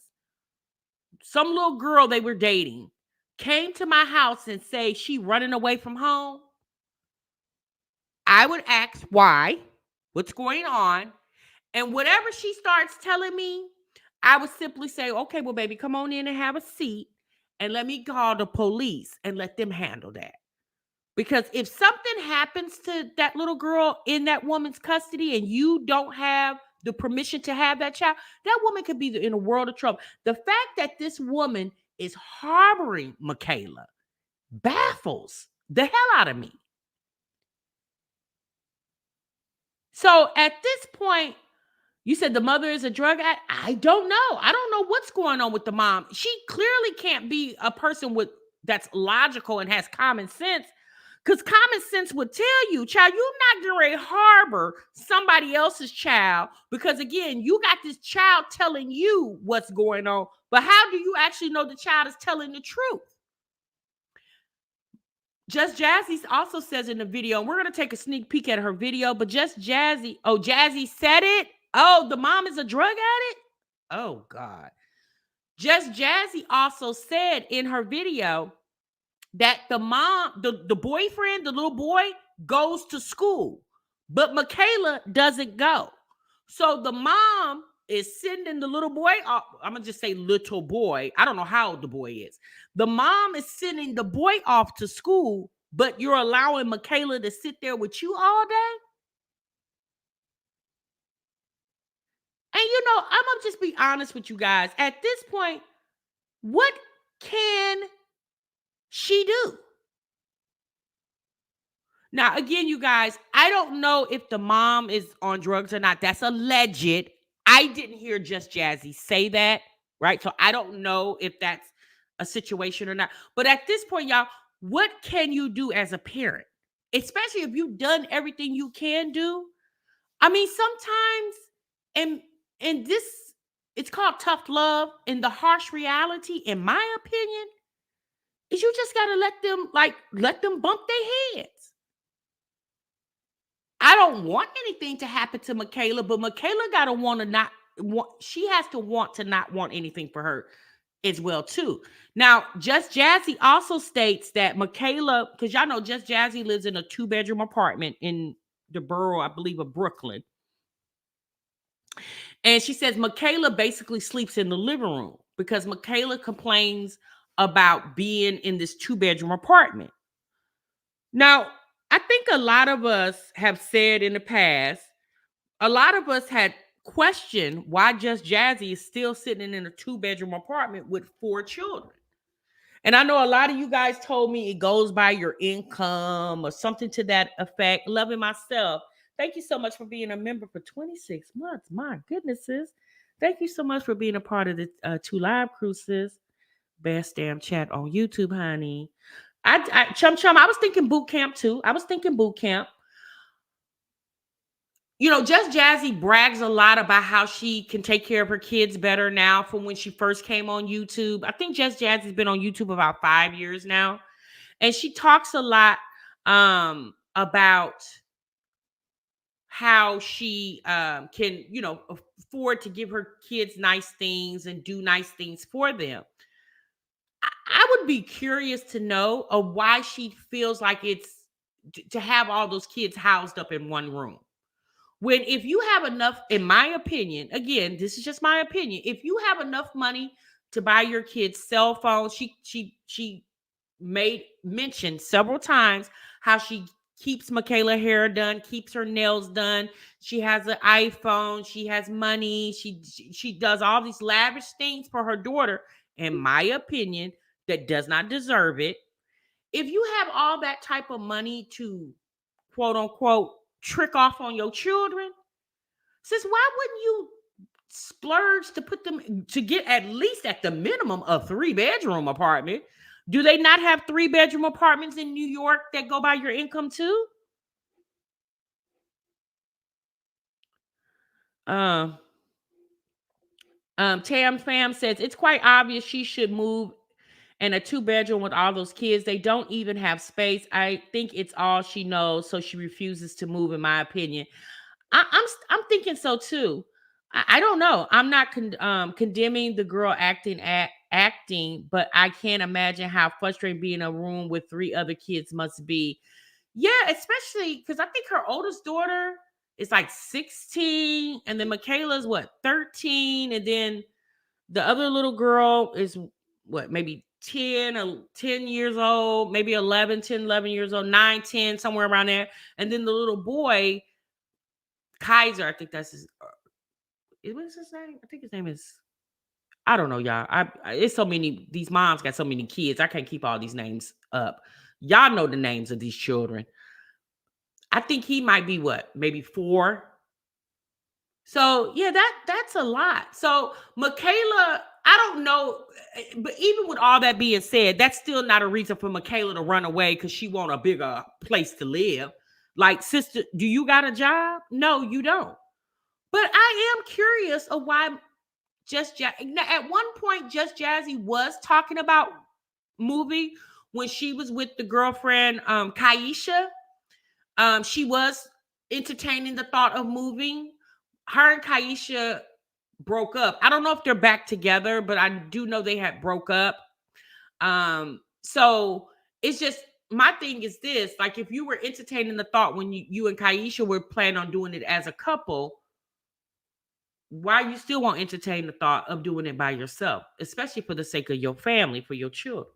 some little girl they were dating, came to my house and say she running away from home, I would ask why, what's going on, and whatever she starts telling me, I would simply say, okay, well, baby, come on in and have a seat and let me call the police and let them handle that. Because if something happens to that little girl in that woman's custody and you don't have the permission to have that child, that woman could be in a world of trouble. The fact that this woman is harboring Michaela baffles the hell out of me. So at this point, you said the mother is a drug addict. I don't know. I don't know what's going on with the mom. She clearly can't be a person that's logical and has common sense. Because common sense would tell you, child, you're not going to harbor somebody else's child. Because again, you got this child telling you what's going on. But how do you actually know the child is telling the truth? Just Jazzy also says in the video, and we're going to take a sneak peek at her video, but Just Jazzy, Jazzy said it. Oh, the mom is a drug addict? Oh, God. Just Jazzy also said in her video that the mom, the boyfriend, the little boy, goes to school, but Michaela doesn't go. So the mom is sending the little boy off. I'm going to just say little boy. I don't know how old the boy is. The mom is sending the boy off to school, but you're allowing Michaela to sit there with you all day? And I'm going to just be honest with you guys. At this point, what can she do? Now, again, you guys, I don't know if the mom is on drugs or not. That's alleged. I didn't hear Just Jazzy say that, right? So I don't know if that's a situation or not. But at this point, y'all, what can you do as a parent? Especially if you've done everything you can do. I mean, sometimes, and this it's called tough love. And the harsh reality, in my opinion, is you just gotta let them bump their heads. I don't want anything to happen to Michaela, but Michaela gotta she has to want to not want anything for her as well too. Now, Just Jazzy also states that Michaela, because y'all know Just Jazzy lives in a 2-bedroom apartment in the borough, I believe, of Brooklyn. And she says Michaela basically sleeps in the living room because Michaela complains about being in this 2-bedroom apartment. Now, I think a lot of us have said in the past, a lot of us had questioned why Just Jazzy is still sitting in a 2-bedroom apartment with 4 children. And I know a lot of you guys told me it goes by your income or something to that effect. Loving myself. Thank you so much for being a member for 26 months. My goodness, sis. Thank you so much for being a part of the 2 Live Crew, sis. Best damn chat on YouTube, honey. Chum, I was thinking boot camp too. I was thinking boot camp. You know, Just Jazzy brags a lot about how she can take care of her kids better now from when she first came on YouTube. I think Just Jazzy's been on YouTube about 5 years now. And she talks a lot about how she can, you know, afford to give her kids nice things and do nice things for them. I would be curious to know of why she feels like it's to have all those kids housed up in one room. When if you have enough, in my opinion, again, this is just my opinion, if you have enough money to buy your kids cell phones, she made mention several times how she keeps Michaela hair done, keeps her nails done. She has an iPhone, she has money, she does all these lavish things for her daughter, in my opinion, that does not deserve it. If you have all that type of money to quote unquote trick off on your children, sis, why wouldn't you splurge to put them to get at least at the minimum a 3-bedroom apartment? Do they not have 3-bedroom apartments in New York that go by your income too? Tam Fam says it's quite obvious she should move in a 2-bedroom with all those kids. They don't even have space. I think it's all she knows, so she refuses to move, in my opinion. I'm thinking so too. I don't know. I'm not condemning the girl acting, but I can't imagine how frustrating being in a room with 3 other kids must be. Yeah, especially because I think her oldest daughter is like 16, and then Michaela's what, 13, and then the other little girl is what, maybe 10 or 10 years old, maybe 11 years old, 9, 10, somewhere around there. And then the little boy, Kaiser, I think that's his. What's his name? I think his name is. I don't know, y'all. It's so many. These moms got so many kids. I can't keep all these names up. Y'all know the names of these children. I think he might be what, maybe 4. So yeah, that's a lot. So Michaela, I don't know, but even with all that being said, that's still not a reason for Michaela to run away because she want a bigger place to live. Like, sister, do you got a job? No, you don't. But I am curious of why at one point, Just Jazzy was talking about moving when she was with the girlfriend, Kaisha. She was entertaining the thought of moving. Her and Kaisha broke up. I don't know if they're back together, but I do know they had broke up. So it's just, my thing is this, like, if you were entertaining the thought when you and Kaisha were planning on doing it as a couple, why you still won't entertain the thought of doing it by yourself, especially for the sake of your family, for your children.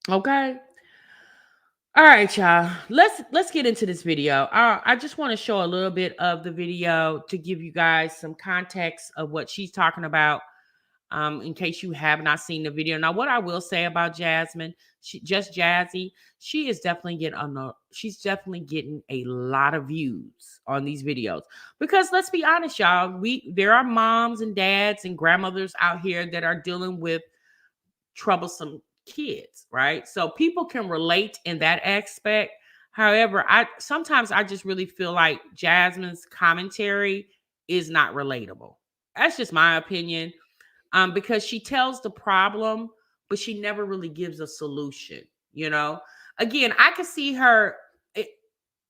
Okay. All right, y'all. Let's get into this video. I just want to show a little bit of the video to give you guys some context of what she's talking about, in case you have not seen the video. Now, what I will say about Jasmine, Just Jazzy, she is definitely she's definitely getting a lot of views on these videos because let's be honest, y'all, there are moms and dads and grandmothers out here that are dealing with troublesome kids, right? So people can relate in that aspect. However, sometimes I just really feel like Jasmine's commentary is not relatable. That's just my opinion. Because she tells the problem, but she never really gives a solution. You know, again, I can see her.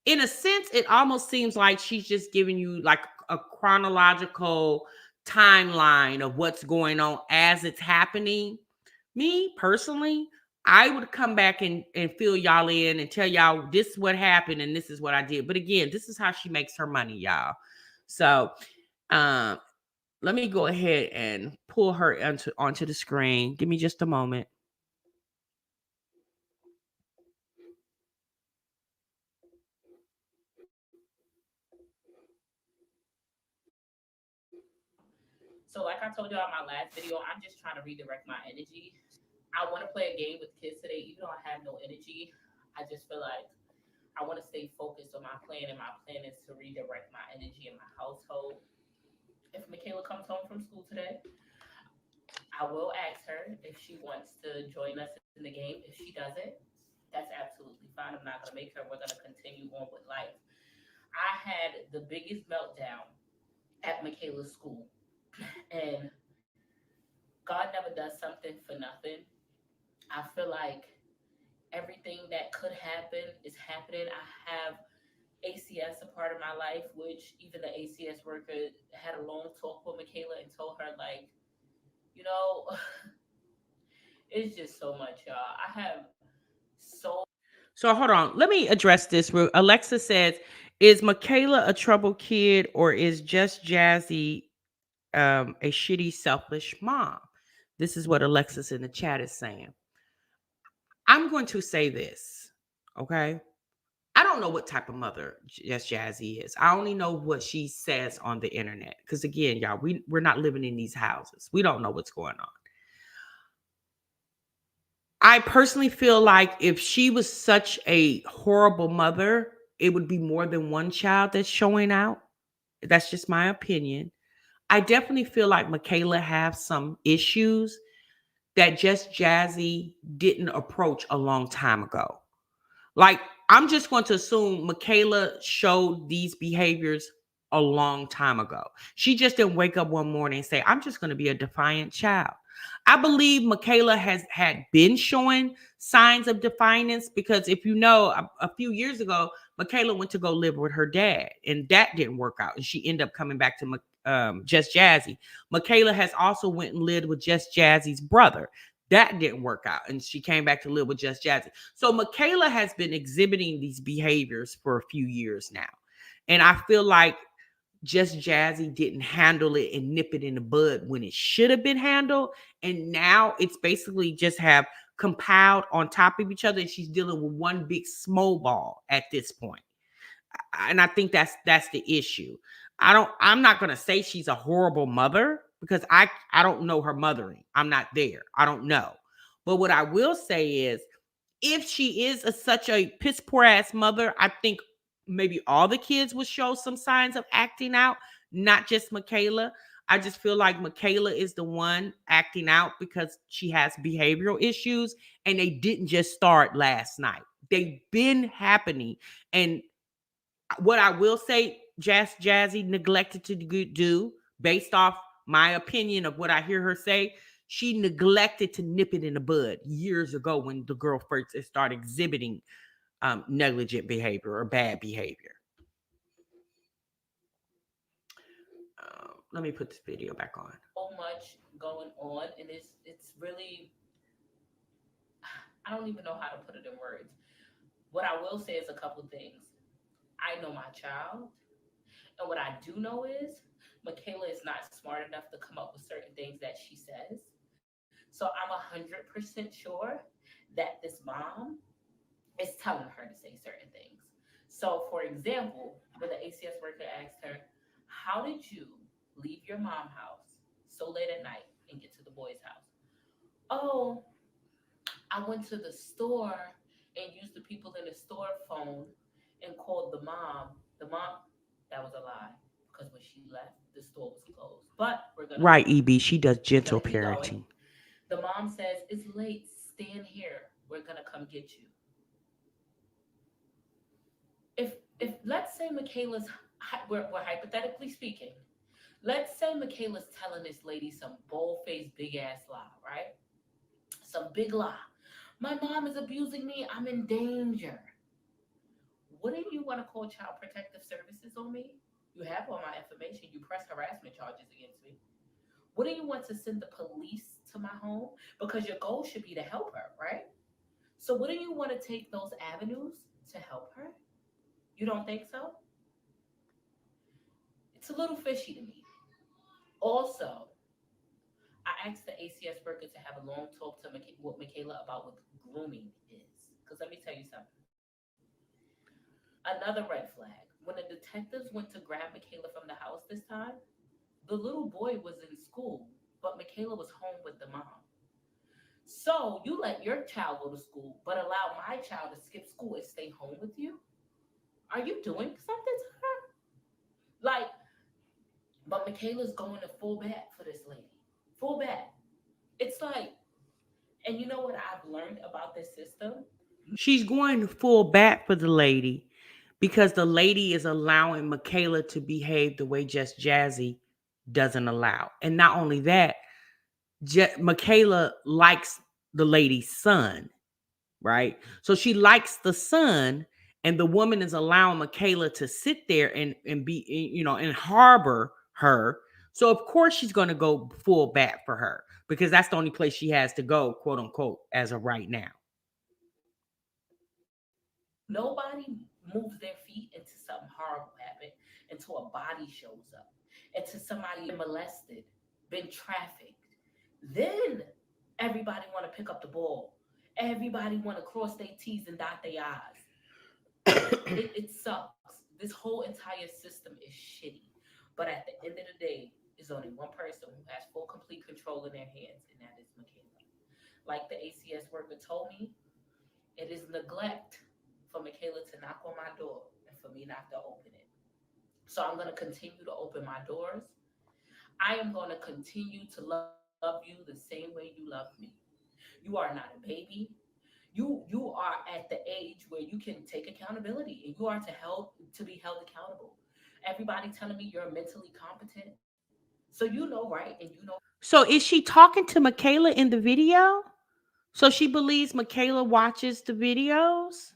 In a sense, it almost seems like she's just giving you like a chronological timeline of what's going on as it's happening. Me personally, I would come back and fill y'all in and tell y'all this is what happened and this is what I did. But again, this is how she makes her money, y'all. So um let me go ahead and pull her onto the screen. Give me just a moment. So, like I told y'all in my last video, I'm just trying to redirect my energy. I want to play a game with kids today, even though I have no energy. I just feel like I want to stay focused on my plan, and my plan is to redirect my energy in my household. If Michaela comes home from school today, I will ask her if she wants to join us in the game. If she doesn't, that's absolutely fine. I'm not going to make her. We're going to continue on with life. I had the biggest meltdown at Michaela's school, and God never does something for nothing. I feel like everything that could happen is happening. I have ACS a part of my life, which even the ACS worker had a long talk with Michaela and told her, like, you know, it's just so much, y'all. I have so. So hold on. Let me address this. Alexa says, is Michaela a trouble kid or is Just Jazzy a shitty, selfish mom? This is what Alexis in the chat is saying. I'm going to say this, okay? I don't know what type of mother Just Jazzy is. I only know what she says on the internet. Because again, y'all, we're not living in these houses. We don't know what's going on. I personally feel like if she was such a horrible mother, it would be more than one child that's showing out. That's just my opinion. I definitely feel like Michaela has some issues that Just Jazzy didn't approach a long time ago. Like, I'm just going to assume Michaela showed these behaviors a long time ago. She just didn't wake up one morning and say, I'm just going to be a defiant child. I believe Michaela has had been showing signs of defiance because if you know, a few years ago, Michaela went to go live with her dad, and that didn't work out, and she ended up coming back to Just Jazzy. Michaela has also went and lived with Just Jazzy's brother. That didn't work out, and she came back to live with Just Jazzy. So Michaela has been exhibiting these behaviors for a few years now, and I feel like Just Jazzy didn't handle it and nip it in the bud when it should have been handled. And now it's basically just have compiled on top of each other. And she's dealing with one big snowball at this point. And I think that's the issue. I'm not gonna say she's a horrible mother because I don't know her mothering. I'm not there. I don't know. But what I will say is if she is such a piss poor ass mother, I think maybe all the kids will show some signs of acting out, not just Michaela. I just feel like Michaela is the one acting out because she has behavioral issues and they didn't just start last night. They've been happening. And what I will say, Jazzy neglected to do, based off my opinion of what I hear her say, she neglected to nip it in the bud years ago when the girl first started exhibiting negligent behavior or bad behavior. Let me put this video back on. So much going on, and it's really, I don't even know how to put it in words. What I will say is a couple things. I know my child, and what I do know is Michaela is not smart enough to come up with certain things that she says. So I'm 100% sure that this mom is telling her to say certain things. So, for example, when the ACS worker asked her, how did you leave your mom's house so late at night and get to the boy's house? Oh, I went to the store and used the people in the store phone and called the mom. The mom, that was a lie because when she left, the store was closed. But Right, EB. She does we're gonna gentle keep going. parenting. The mom says, it's late, stand here. We're gonna come get you. If let's say Michaela's, we're hypothetically speaking, Let's say Michaela's telling this lady some bold faced big ass lie, right? Some big lie. My mom is abusing me. I'm in danger. Wouldn't you want to call Child Protective Services on me? You have all my information. You press harassment charges against me. Wouldn't you want to send the police to my home? Because your goal should be to help her, right? So wouldn't you want to take those avenues to help her? You don't think so? It's a little fishy to me. Also, I asked the ACS worker to have a long talk to with Michaela about what grooming is. Because let me tell you something. Another red flag. When the detectives went to grab Michaela from the house this time, the little boy was in school, but Michaela was home with the mom. So you let your child go to school, but allow my child to skip school and stay home with you? Are you doing something to her? Like, but Michaela's going to full bat for this lady. Full bat. It's like, and you know what I've learned about this system? She's going full bat for the lady because the lady is allowing Michaela to behave the way Just Jazzy doesn't allow. And not only that, Michaela likes the lady's son, right? So she likes the son, and the woman is allowing Michaela to sit there and be, and harbor her. So of course she's going to go full bat for her because that's the only place she has to go, quote unquote, as of right now. Nobody moves their feet into something horrible happen, until a body shows up, into somebody molested, been trafficked. Then everybody want to pick up the ball. Everybody want to cross their T's and dot their I's. It sucks. This whole entire system is shitty. But at the end of the day, there's only one person who has full complete control in their hands, and that is Michaela. Like the ACS worker told me, it is neglect for Michaela to knock on my door and for me not to open it. So I'm going to continue to open my doors. I am going to continue to love you the same way you love me. You are not a baby. You are at the age where you can take accountability, and you are to be held accountable. Everybody telling me you're mentally competent. So you know right and you know. So is she talking to Michaela in the video? So she believes Michaela watches the videos?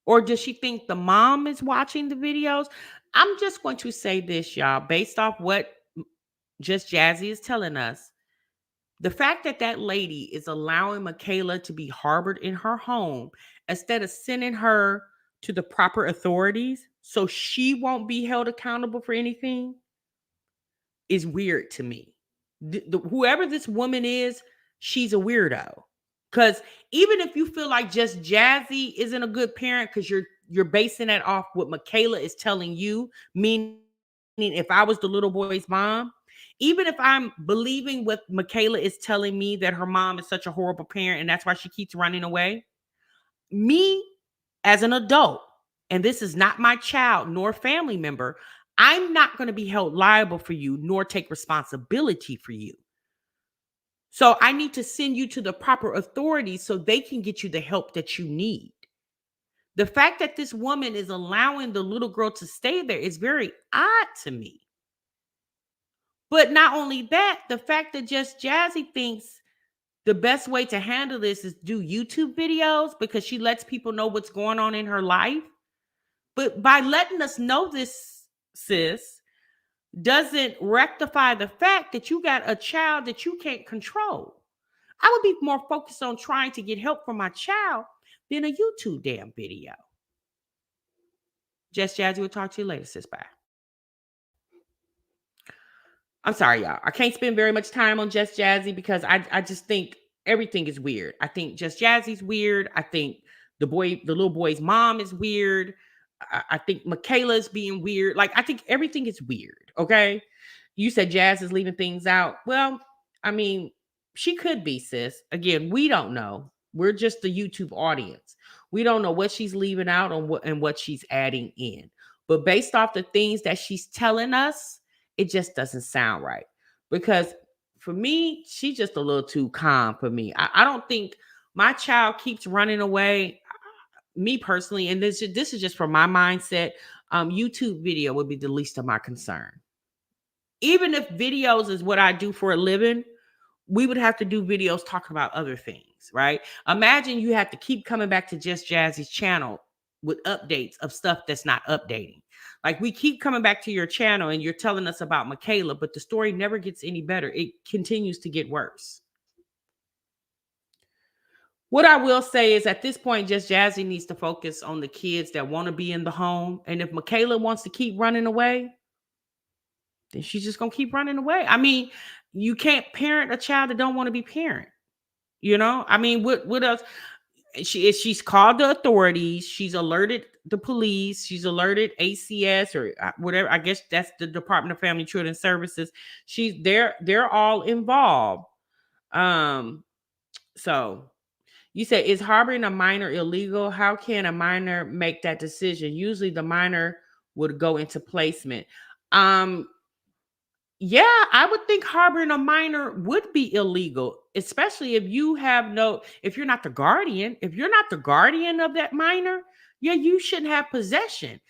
Or does she think the mom is watching the videos? I'm just going to say this, y'all, based off what Just Jazzy is telling us. The fact that that lady is allowing Michaela to be harbored in her home instead of sending her to the proper authorities so she won't be held accountable for anything is weird to me. Whoever this woman is, she's a weirdo. Because even if you feel like Just Jazzy isn't a good parent because you're basing that off what Michaela is telling you, meaning if I was the little boy's mom, even if I'm believing what Michaela is telling me that her mom is such a horrible parent and that's why she keeps running away, me as an adult, and this is not my child nor family member, I'm not going to be held liable for you nor take responsibility for you. So I need to send you to the proper authorities so they can get you the help that you need. The fact that this woman is allowing the little girl to stay there is very odd to me. But not only that, the fact that Just Jazzy thinks the best way to handle this is do YouTube videos because she lets people know what's going on in her life. But by letting us know this, sis, doesn't rectify the fact that you got a child that you can't control. I would be more focused on trying to get help for my child than a YouTube damn video. Just Jazzy will talk to you later, sis. Bye. I'm sorry, y'all. I can't spend very much time on Just Jazzy because I just think everything is weird. I think Just Jazzy's weird. I think the little boy's mom is weird. I think Michaela's being weird. Like, I think everything is weird. Okay. You said Jazz is leaving things out. Well, I mean, she could be, sis. Again, we don't know. We're just the YouTube audience. We don't know what she's leaving out and what she's adding in. But based off the things that she's telling us, it just doesn't sound right. Because for me, she's just a little too calm for me. I don't think my child keeps running away. Me personally, and this is just from my mindset, YouTube video would be the least of my concern. even if videos is what I do for a living, we would have to do videos talking about other things, right? Imagine you have to keep coming back to Just Jazzy's channel with updates of stuff that's not updating. Like we keep coming back to your channel and you're telling us about Michaela, but the story never gets any better. It continues to get worse. What I will say is at this point, Just Jazzy needs to focus on the kids that want to be in the home. And if Michaela wants to keep running away, then she's just going to keep running away. I mean, you can't parent a child that don't want to be parent. You know, I mean, what else? She's called the authorities. She's alerted the police. She's alerted ACS or whatever. I guess that's the Department of Family Children Services. They're all involved. So you say, is harboring a minor illegal? How can a minor make that decision? Usually the minor would go into placement. Yeah, I would think harboring a minor would be illegal, especially if if you're not the guardian. If you're not the guardian of that minor, yeah, you shouldn't have possession.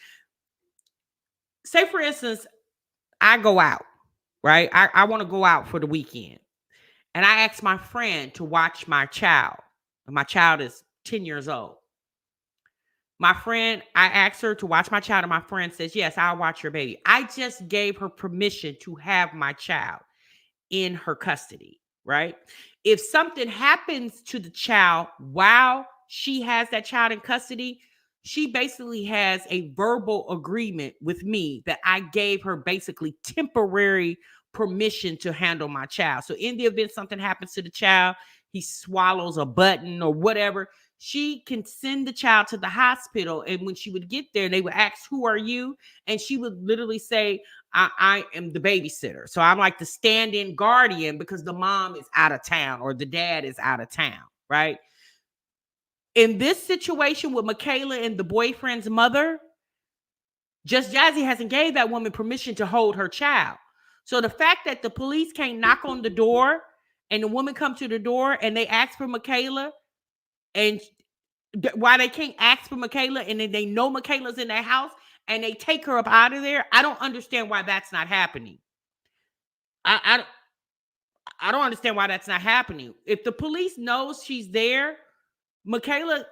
Say, for instance, I go out, right? I want to go out for the weekend. And I ask my friend to watch my child. My child is 10 years old. I asked her to watch my child, and my friend says, yes, I'll watch your baby. I just gave her permission to have my child in her custody, right? If something happens to the child while she has that child in custody, she basically has a verbal agreement with me that I gave her basically temporary permission to handle my child. So in the event something happens to the child, he swallows a button or whatever, she can send the child to the hospital. And when she would get there, they would ask, who are you? And she would literally say, I am the babysitter. So I'm like the stand-in guardian because the mom is out of town or the dad is out of town, right? In this situation with Michaela and the boyfriend's mother, Just Jazzy hasn't gave that woman permission to hold her child. So the fact that the police can't knock on the door and the woman come to the door and they ask for Michaela, and why they can't ask for Michaela and then they know Michaela's in their house and they take her up out of there, I don't understand why that's not happening. I don't understand why that's not happening. If the police knows she's there, Michaela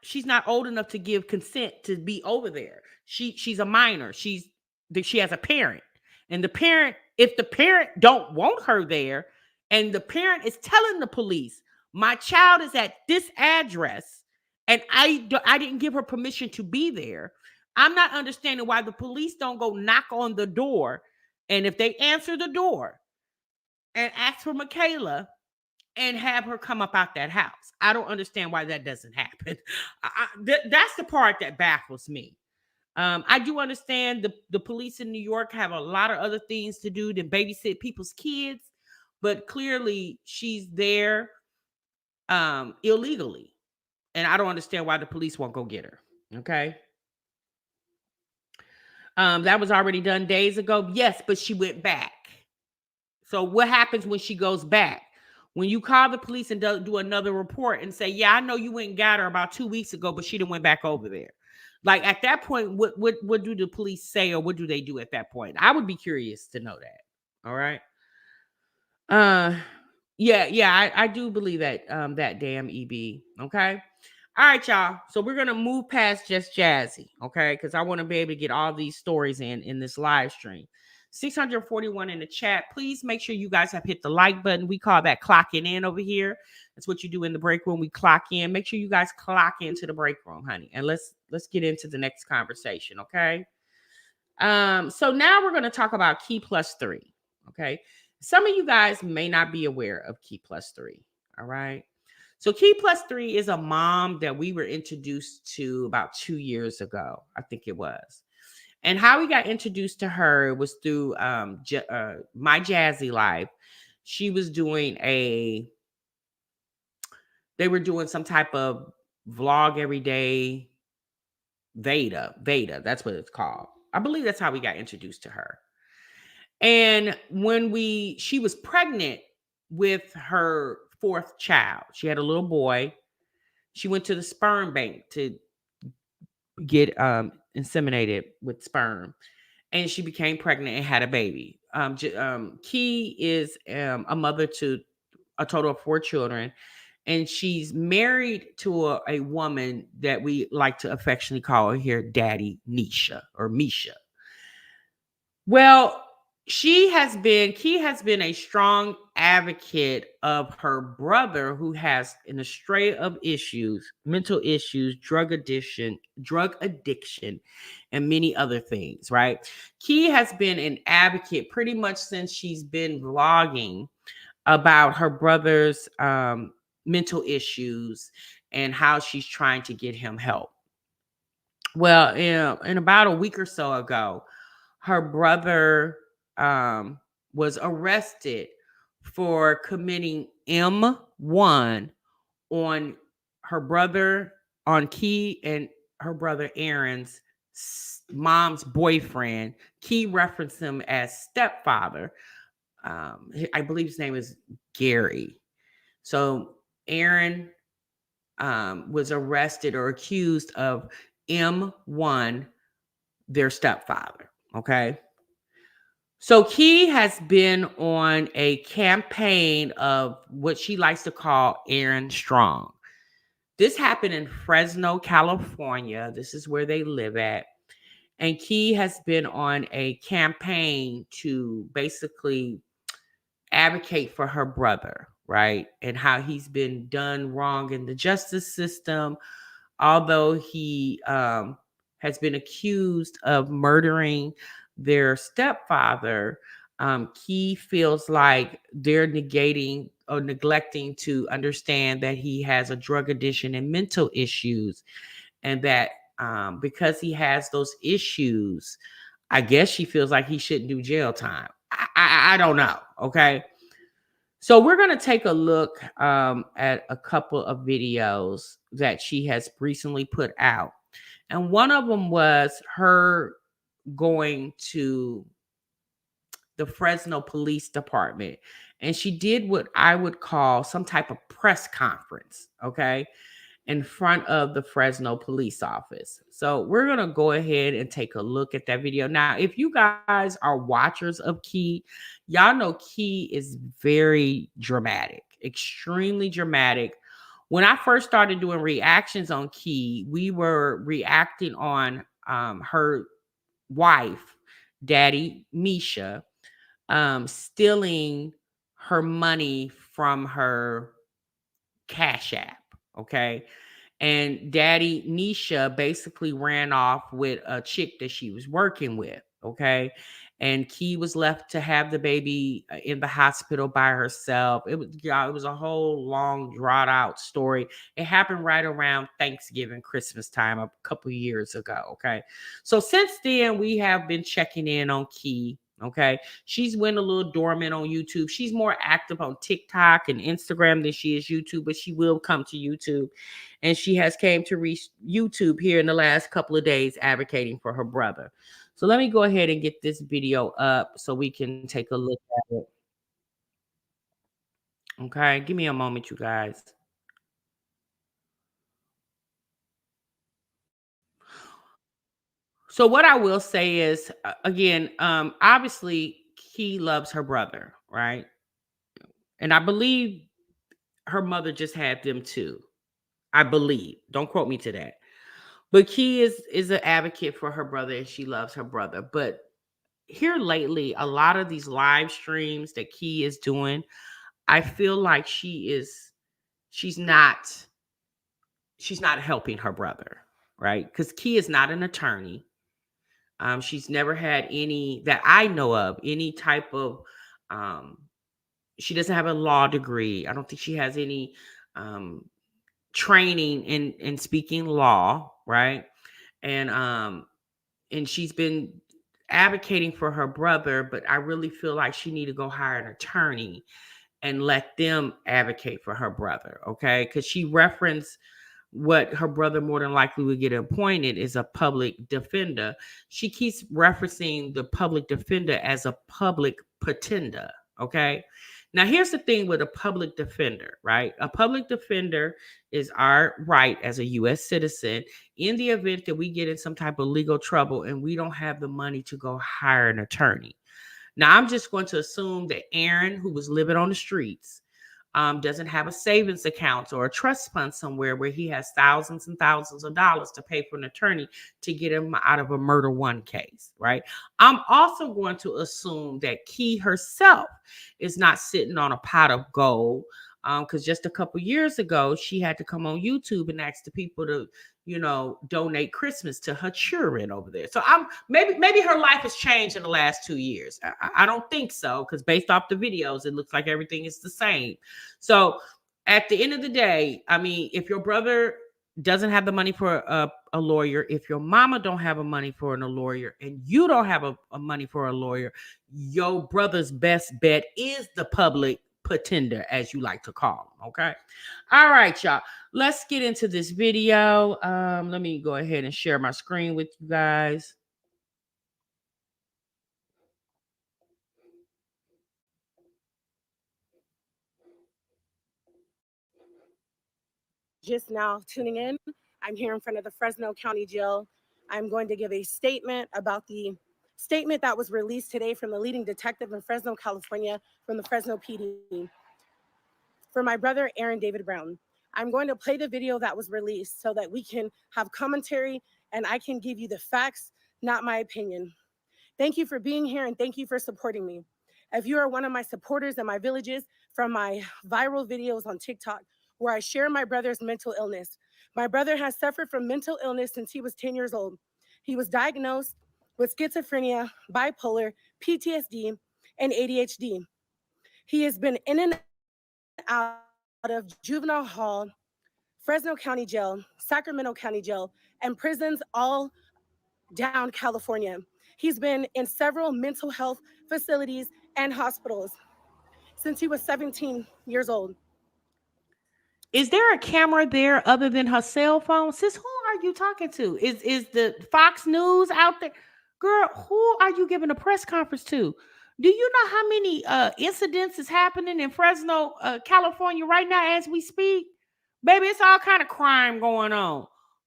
she's not old enough to give consent to be over there. She's a minor. She has a parent. And if the parent don't want her there, and the parent is telling the police, my child is at this address, and I didn't give her permission to be there, I'm not understanding why the police don't go knock on the door. And if they answer the door and ask for Michaela and have her come up out that house, I don't understand why that doesn't happen. That's the part that baffles me. I do understand the police in New York have a lot of other things to do than babysit people's kids, but clearly she's there illegally. And I don't understand why the police won't go get her. Okay. That was already done days ago. Yes, but she went back. So what happens when she goes back? When you call the police and do another report and say, yeah, I know you went and got her about 2 weeks ago, but she didn't went back over there. Like at that point, what do the police say, or what do they do at that point? I would be curious to know that. All right. Yeah, I do believe that that damn EB. Okay. All right, y'all. So we're gonna move past Just Jazzy, okay? Because I want to be able to get all these stories in this live stream. 641 in the chat. Please make sure you guys have hit the like button. We call that clocking in over here. That's what you do in the break room. We clock in. Make sure you guys clock into the break room, honey. And let's get into the next conversation, okay? So now we're going to talk about keiplus3, okay? Some of you guys may not be aware of keiplus3, all right? So keiplus3 is a mom that we were introduced to about 2 years ago, I think it was. And how we got introduced to her was through My Jazzy Life. She was doing they were doing some type of vlog every day. Veda, that's what it's called. I believe that's how we got introduced to her. And when she was pregnant with her fourth child, she had a little boy. She went to the sperm bank to get inseminated with sperm. and she became pregnant and had a baby. Key is a mother to a total of 4 children, and she's married to a woman that we like to affectionately call her here Daddy Nisha or Misha. Well, Key has been a strong advocate of her brother who has an array of issues, mental issues, drug addiction, and many other things, right? Key has been an advocate pretty much since she's been vlogging about her brother's mental issues and how she's trying to get him help. Well, in about a week or so ago, her brother was arrested for committing M1 on her brother, on Key and her brother Aaron's mom's boyfriend. Key referenced him as stepfather. I believe his name is Gary. So Aaron was arrested or accused of M1, their stepfather. Okay. So Key has been on a campaign of what she likes to call Aaron Strong. This happened in Fresno, California. This is where they live at. And Key has been on a campaign to basically advocate for her brother, right? And how he's been done wrong in the justice system. Although he has been accused of murdering their stepfather, Key feels like they're negating or neglecting to understand that he has a drug addiction and mental issues, and that because he has those issues, I guess she feels like he shouldn't do jail time. I don't know. Okay. So we're going to take a look at a couple of videos that she has recently put out. And one of them was her going to the Fresno Police Department. And she did what I would call some type of press conference, okay, in front of the Fresno police office. So we're going to go ahead and take a look at that video. Now, if you guys are watchers of Key, y'all know Key is very dramatic, extremely dramatic. When I first started doing reactions on Key, we were reacting on her wife, Daddy Misha, stealing her money from her Cash App. Okay. And Daddy Nisha basically ran off with a chick that she was working with. Okay. And Key was left to have the baby in the hospital by herself. It was a whole long, drawn out story. It happened right around Thanksgiving, Christmas time a couple years ago. Okay. So since then, we have been checking in on Key. Okay. She's went a little dormant on YouTube. She's more active on TikTok and Instagram than she is YouTube, but she will come to YouTube. And she has came to reach YouTube here in the last couple of days advocating for her brother. So let me go ahead and get this video up so we can take a look at it. Okay. Give me a moment, you guys. So what I will say is, again, obviously Key loves her brother, right? And I believe her mother just had them too. I believe. Don't quote me to that. But Key is an advocate for her brother, and she loves her brother. But here lately, a lot of these live streams that Key is doing, I feel like she's not helping her brother, right? Because Key is not an attorney. She's never had any that I know of, any type of she doesn't have a law degree. I don't think she has any training in speaking law, right? And she's been advocating for her brother, but I really feel like she need to go hire an attorney and let them advocate for her brother, okay? Because she referenced what her brother more than likely would get appointed is a public defender. She keeps referencing the public defender as a public pretender, okay? Now, here's the thing with a public defender, right? A public defender is our right as a U.S. citizen in the event that we get in some type of legal trouble and we don't have the money to go hire an attorney. Now, I'm just going to assume that Aaron, who was living on the streets, doesn't have a savings account or a trust fund somewhere where he has thousands and thousands of dollars to pay for an attorney to get him out of a murder one case, right? I'm also going to assume that Key herself is not sitting on a pot of gold, because just a couple years ago, she had to come on YouTube and ask the people to, donate Christmas to her children over there. So maybe her life has changed in the last 2 years. I don't think so, because based off the videos, it looks like everything is the same. So at the end of the day, I mean, if your brother doesn't have the money for a lawyer, if your mama don't have a money for a lawyer, and you don't have a money for a lawyer, your brother's best bet is the public pretender, as you like to call them. Okay. All right, y'all. Let's get into this video. Let me go ahead and share my screen with you guys. Just now tuning in, I'm here in front of the Fresno County Jail. I'm going to give a statement about the statement that was released today from the leading detective in Fresno, California, from the Fresno PD, for my brother, Aaron David Brown. I'm going to play the video that was released so that we can have commentary and I can give you the facts, not my opinion. Thank you for being here and thank you for supporting me. If you are one of my supporters in my villages from my viral videos on TikTok, where I share my brother's mental illness. My brother has suffered from mental illness since he was 10 years old. He was diagnosed with schizophrenia, bipolar, PTSD, and ADHD. He has been in and out of juvenile hall, Fresno County Jail, Sacramento County Jail, and prisons all down California. He's been in several mental health facilities and hospitals since he was 17 years old. Is there a camera there other than her cell phone? Sis, who are you talking to? Is the Fox News out there? Girl, who are you giving a press conference to? Do you know how many incidents is happening in Fresno, California right now as we speak? Baby, it's all kind of crime going on.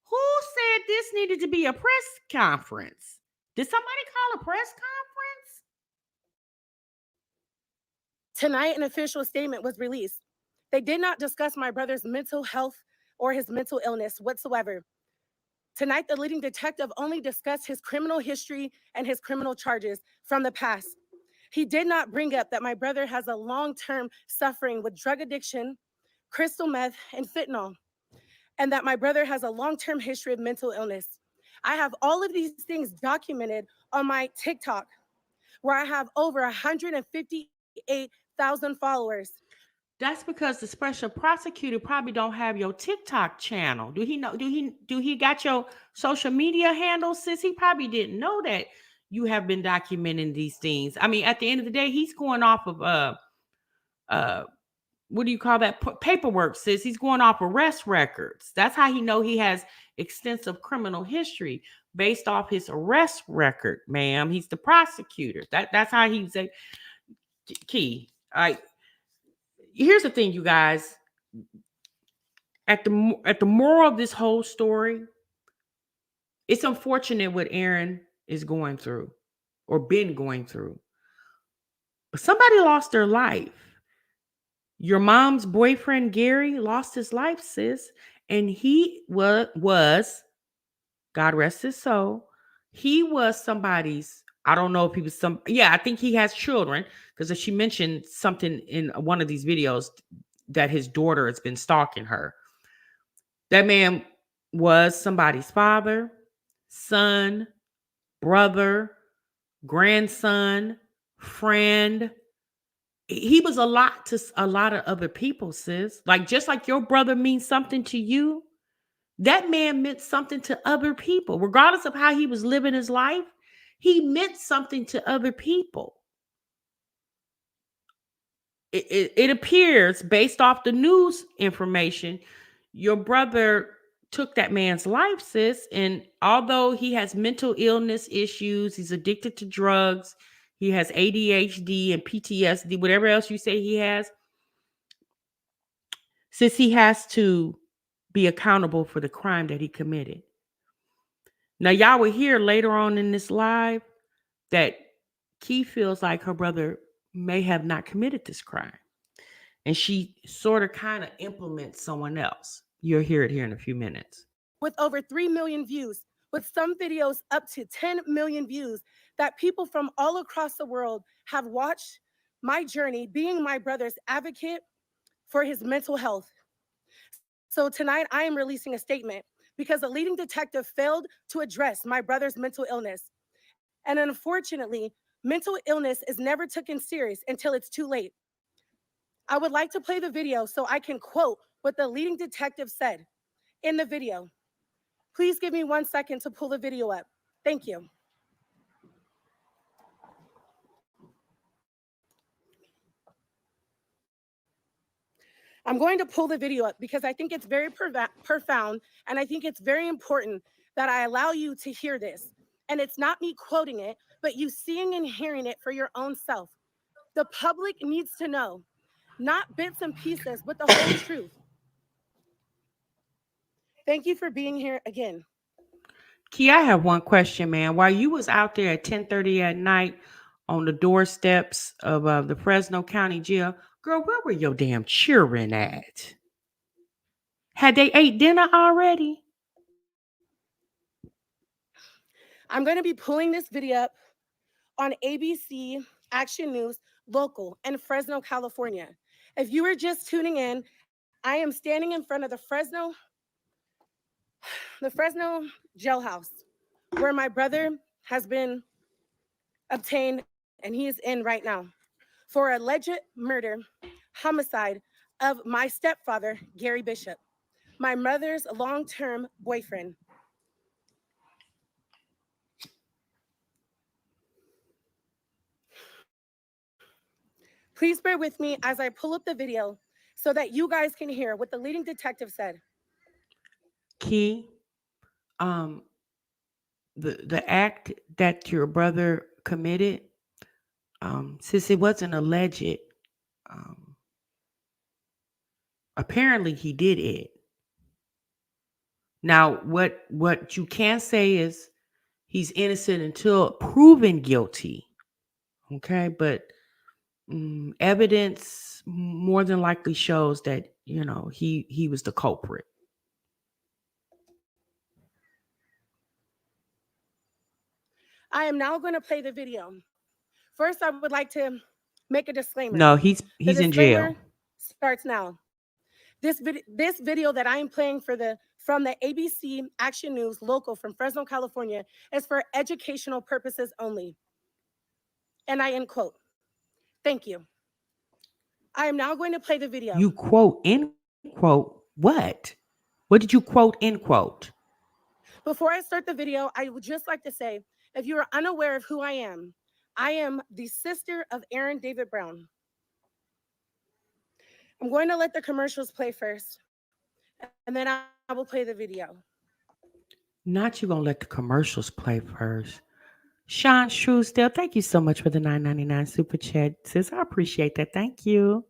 Who said this needed to be a press conference? Did somebody call a press conference? Tonight, an official statement was released. They did not discuss my brother's mental health or his mental illness whatsoever. Tonight, the leading detective only discussed his criminal history and his criminal charges from the past. He did not bring up that my brother has a long-term suffering with drug addiction, crystal meth, and fentanyl, and that my brother has a long-term history of mental illness. I have all of these things documented on my TikTok, where I have over 158,000 followers. That's because the special prosecutor probably don't have your TikTok channel. Do he know? Do he got your social media handle, sis? He probably didn't know that you have been documenting these things. I mean, at the end of the day, he's going off of what do you call that? Paperwork, sis. He's going off arrest records. That's how he know he has extensive criminal history based off his arrest record, ma'am. He's the prosecutor. That's how he's a key. All right. Here's the thing, you guys. At the moral of this whole story, it's unfortunate what Aaron is going through or been going through. But somebody lost their life. Your mom's boyfriend, Gary, lost his life, sis. And he was, God rest his soul, he was somebody's, I don't know if he was I think he has children, because she mentioned something in one of these videos that his daughter has been stalking her. That man was somebody's father, son, brother, grandson, friend. He was a lot to a lot of other people, sis. Like, just like your brother means something to you, that man meant something to other people. Regardless of how he was living his life, he meant something to other people. It appears, based off the news information, your brother took that man's life, sis. And although he has mental illness issues, he's addicted to drugs, He has ADHD and PTSD, whatever else you say he has. Since he has to be accountable for the crime that he committed. Now, y'all will hear later on in this live that Key feels like her brother may have not committed this crime. And she sort of kind of implements someone else. You'll hear it here in a few minutes. With over 3 million views, with some videos up to 10 million views, that people from all across the world have watched my journey being my brother's advocate for his mental health. So tonight I am releasing a statement because a leading detective failed to address my brother's mental illness. And unfortunately, mental illness is never taken serious until it's too late. I would like to play the video so I can quote what the leading detective said in the video. Please give me 1 second to pull the video up. Thank you. I'm going to pull the video up because I think it's very profound, and I think it's very important that I allow you to hear this. And it's not me quoting it, but you seeing and hearing it for your own self. The public needs to know, not bits and pieces, but the whole truth. Thank you for being here again. Key, I have one question, man. While you was out there at 10:30 at night on the doorsteps of the Fresno County Jail, girl, where were your damn children at? Had they ate dinner already? I'm going to be pulling this video up on ABC Action News Local in Fresno, California. If you are just tuning in, I am standing in front of the Fresno jailhouse where my brother has been obtained and he is in right now for alleged murder, homicide of my stepfather, Gary Bishop, my mother's long-term boyfriend. Please bear with me as I pull up the video so that you guys can hear what the leading detective said. Key, the act that your brother committed, since it wasn't alleged, apparently he did it. Now, what you can say is he's innocent until proven guilty. Okay, but evidence more than likely shows that he was the culprit. I am now going to play the video. First, I would like to make a disclaimer. No, he's in jail. Starts now. This video that I am playing from the ABC Action News Local from Fresno, California, is for educational purposes only. And I end quote. Thank you. I am now going to play the video. You quote, end quote, what? What did you quote, end quote? Before I start the video, I would just like to say, if you are unaware of who I am the sister of Aaron David Brown. I'm going to let the commercials play first, and then I will play the video. Not you gonna let the commercials play first. Sean Shrewsdale, thank you so much for the $9.99 super chat, sis. I appreciate that. Thank you.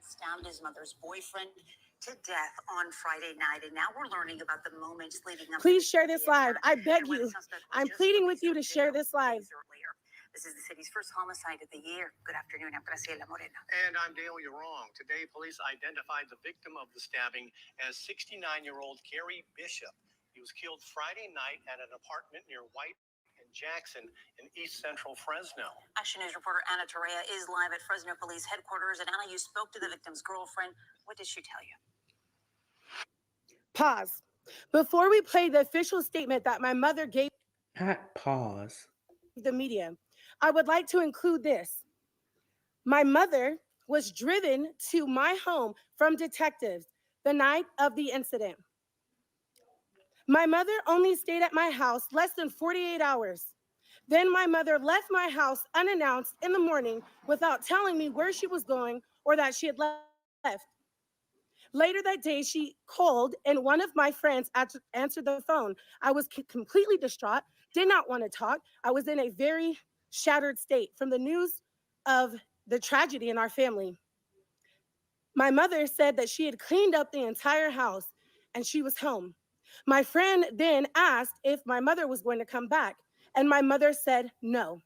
Stabbed his mother's boyfriend to death on Friday night, and now we're learning about the moments leading up. Please share this live. I beg you. I'm pleading with you to share this live. This is the city's first homicide of the year. Good afternoon, I'm Graciela Moreno. And I'm Dale You're-Wrong. Today, police identified the victim of the stabbing as 69-year-old Gary Bishop. He was killed Friday night at an apartment near White and Jackson in East Central Fresno. Action News reporter Anna Torrea is live at Fresno Police Headquarters. And Anna, you spoke to the victim's girlfriend. What did she tell you? Pause. Before we play the official statement that my mother gave Pause. the media, I would like to include this. My mother was driven to my home from detectives the night of the incident. My mother only stayed at my house less than 48 hours. Then my mother left my house unannounced in the morning without telling me where she was going or that she had left. Later that day, she called, and one of my friends answered the phone. I was completely distraught, did not want to talk. I was in a very shattered state from the news of the tragedy in our family. My mother said that she had cleaned up the entire house and she was home. My friend then asked if my mother was going to come back, and my mother said no.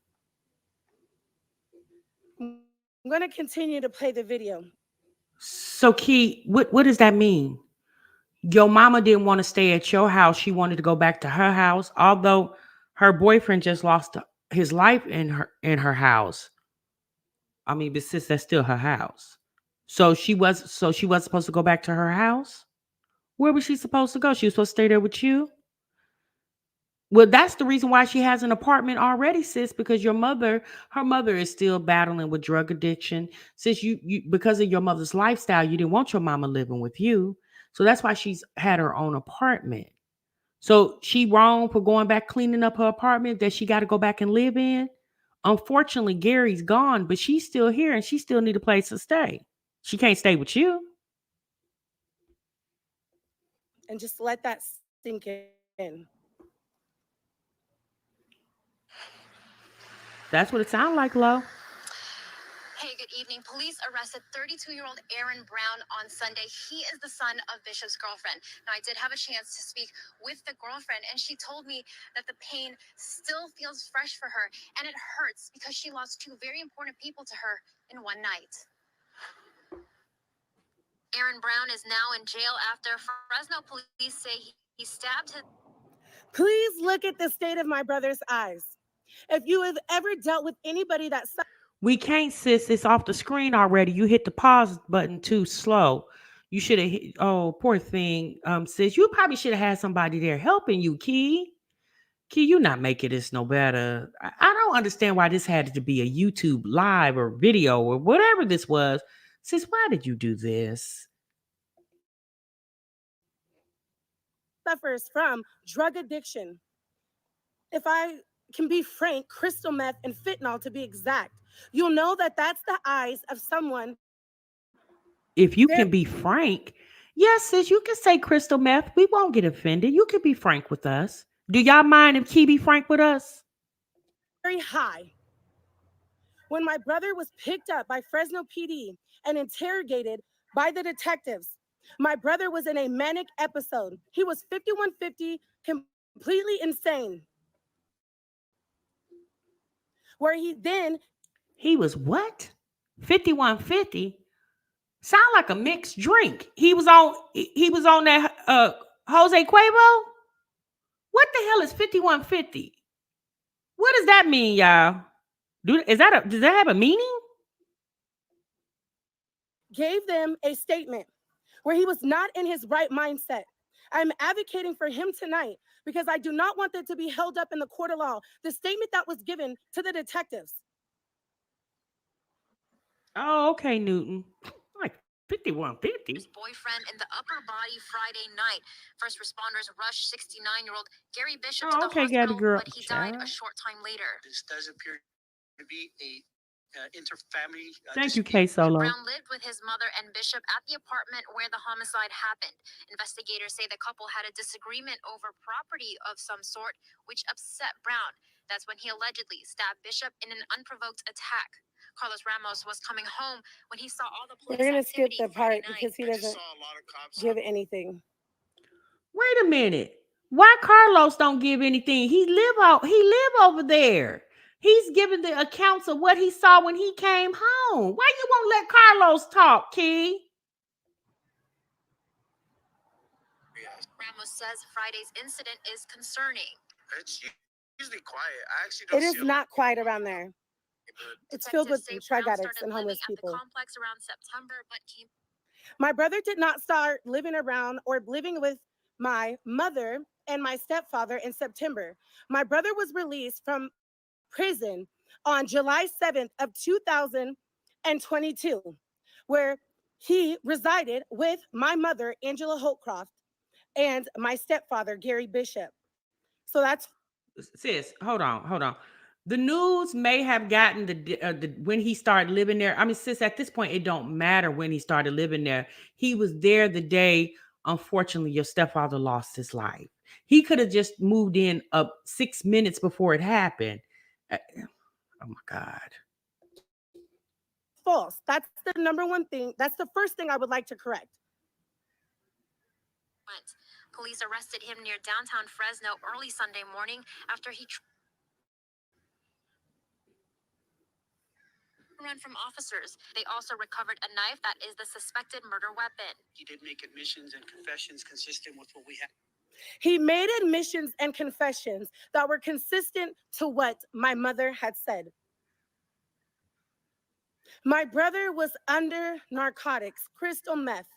I'm going to continue to play the video. So, Key, what does that mean? Your mama didn't want to stay at your house. She wanted to go back to her house, although her boyfriend just lost his life in her house. I mean, but sis, that's still her house. So she was supposed to go back to her house. Where was she supposed to go? She was supposed to stay there with you. Well, that's the reason why she has an apartment already, sis, because her mother is still battling with drug addiction. Sis, you because of your mother's lifestyle, you didn't want your mama living with you. So that's why she's had her own apartment. So she wrong for going back cleaning up her apartment that she got to go back and live in. Unfortunately, Gary's gone, but she's still here and she still need a place to stay. She can't stay with you. And just let that sink in. That's what it sounds like, Lo. Hey, good evening. Police arrested 32-year-old Aaron Brown on Sunday. He is the son of Bishop's girlfriend. Now, I did have a chance to speak with the girlfriend, and she told me that the pain still feels fresh for her, and it hurts because she lost two very important people to her in one night. Aaron Brown is now in jail after Fresno police say he stabbed his... Please look at the state of my brother's eyes. If you have ever dealt with anybody that... We can't, sis. It's off the screen already. You hit the pause button too slow. You should have hit, oh, poor thing. Sis, you probably should have had somebody there helping you, Key. Key, you not making this no better. I don't understand why this had to be a YouTube live or video or whatever this was. Sis, why did you do this? Suffers from drug addiction. If I can be frank, crystal meth and fentanyl to be exact, you'll know that that's the eyes of someone. If you can be frank, yes, sis, you can say crystal meth. We won't get offended. You can be frank with us. Do y'all mind if Key be frank with us? Very high. When my brother was picked up by Fresno PD and interrogated by the detectives, my brother was in a manic episode. He was 5150, completely insane. Where he was what? 5150? Sound like a mixed drink. He was on that Jose Cuervo? What the hell is 5150? What does that mean, y'all? Does that have a meaning? Gave them a statement where he was not in his right mindset. I'm advocating for him tonight because I do not want that to be held up in the court of law. The statement that was given to the detectives. Oh, okay, Newton. Like 5150. His boyfriend in the upper body Friday night. First responders rushed 69-year-old Gary Bishop to the hospital, but he died a short time later. This does appear to be a interfamily. Thank you, K Solo. Brown lived with his mother and Bishop at the apartment where the homicide happened. Investigators say the couple had a disagreement over property of some sort, which upset Brown. That's when he allegedly stabbed Bishop in an unprovoked attack. Carlos Ramos was coming home when he saw all the police. We're gonna skip the part because he doesn't give anything. Wait a minute. Why Carlos don't give anything? He live over there. He's giving the accounts of what he saw when he came home. Why you won't let Carlos talk, Key? Ramos says Friday's incident is concerning. It's usually quiet. I actually don't. It is not quiet around there. It's filled with drug addicts and homeless people. Complex around September, but my brother did not start living around or living with my mother and my stepfather in September. My brother was released from prison on July 7th of 2022, where he resided with my mother, Angela Holtcroft, and my stepfather, Gary Bishop. So that's... Sis, hold on. The news may have gotten the when he started living there. I mean, sis, at this point, it don't matter when he started living there. He was there the day, unfortunately, your stepfather lost his life. He could have just moved in up 6 minutes before it happened. Oh my God. False. That's the number one thing. That's the first thing I would like to correct. Police arrested him near downtown Fresno early Sunday morning after he run from officers. They also recovered a knife that is the suspected murder weapon. He did make admissions and confessions consistent with what we have. He made admissions and confessions that were consistent to what my mother had said. My brother was under narcotics, crystal meth.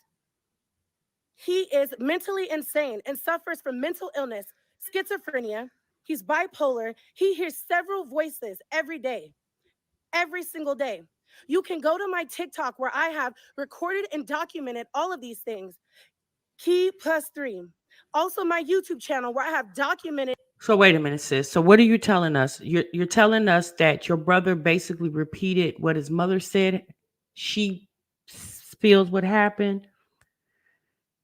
He is mentally insane and suffers from mental illness, schizophrenia. He's bipolar. He hears several voices every day, every single day. You can go to my TikTok where I have recorded and documented all of these things. keiplus3. Also, my YouTube channel where I have documented. So wait a minute, sis. So what are you telling us? You're telling us that your brother basically repeated what his mother said. She feels what happened.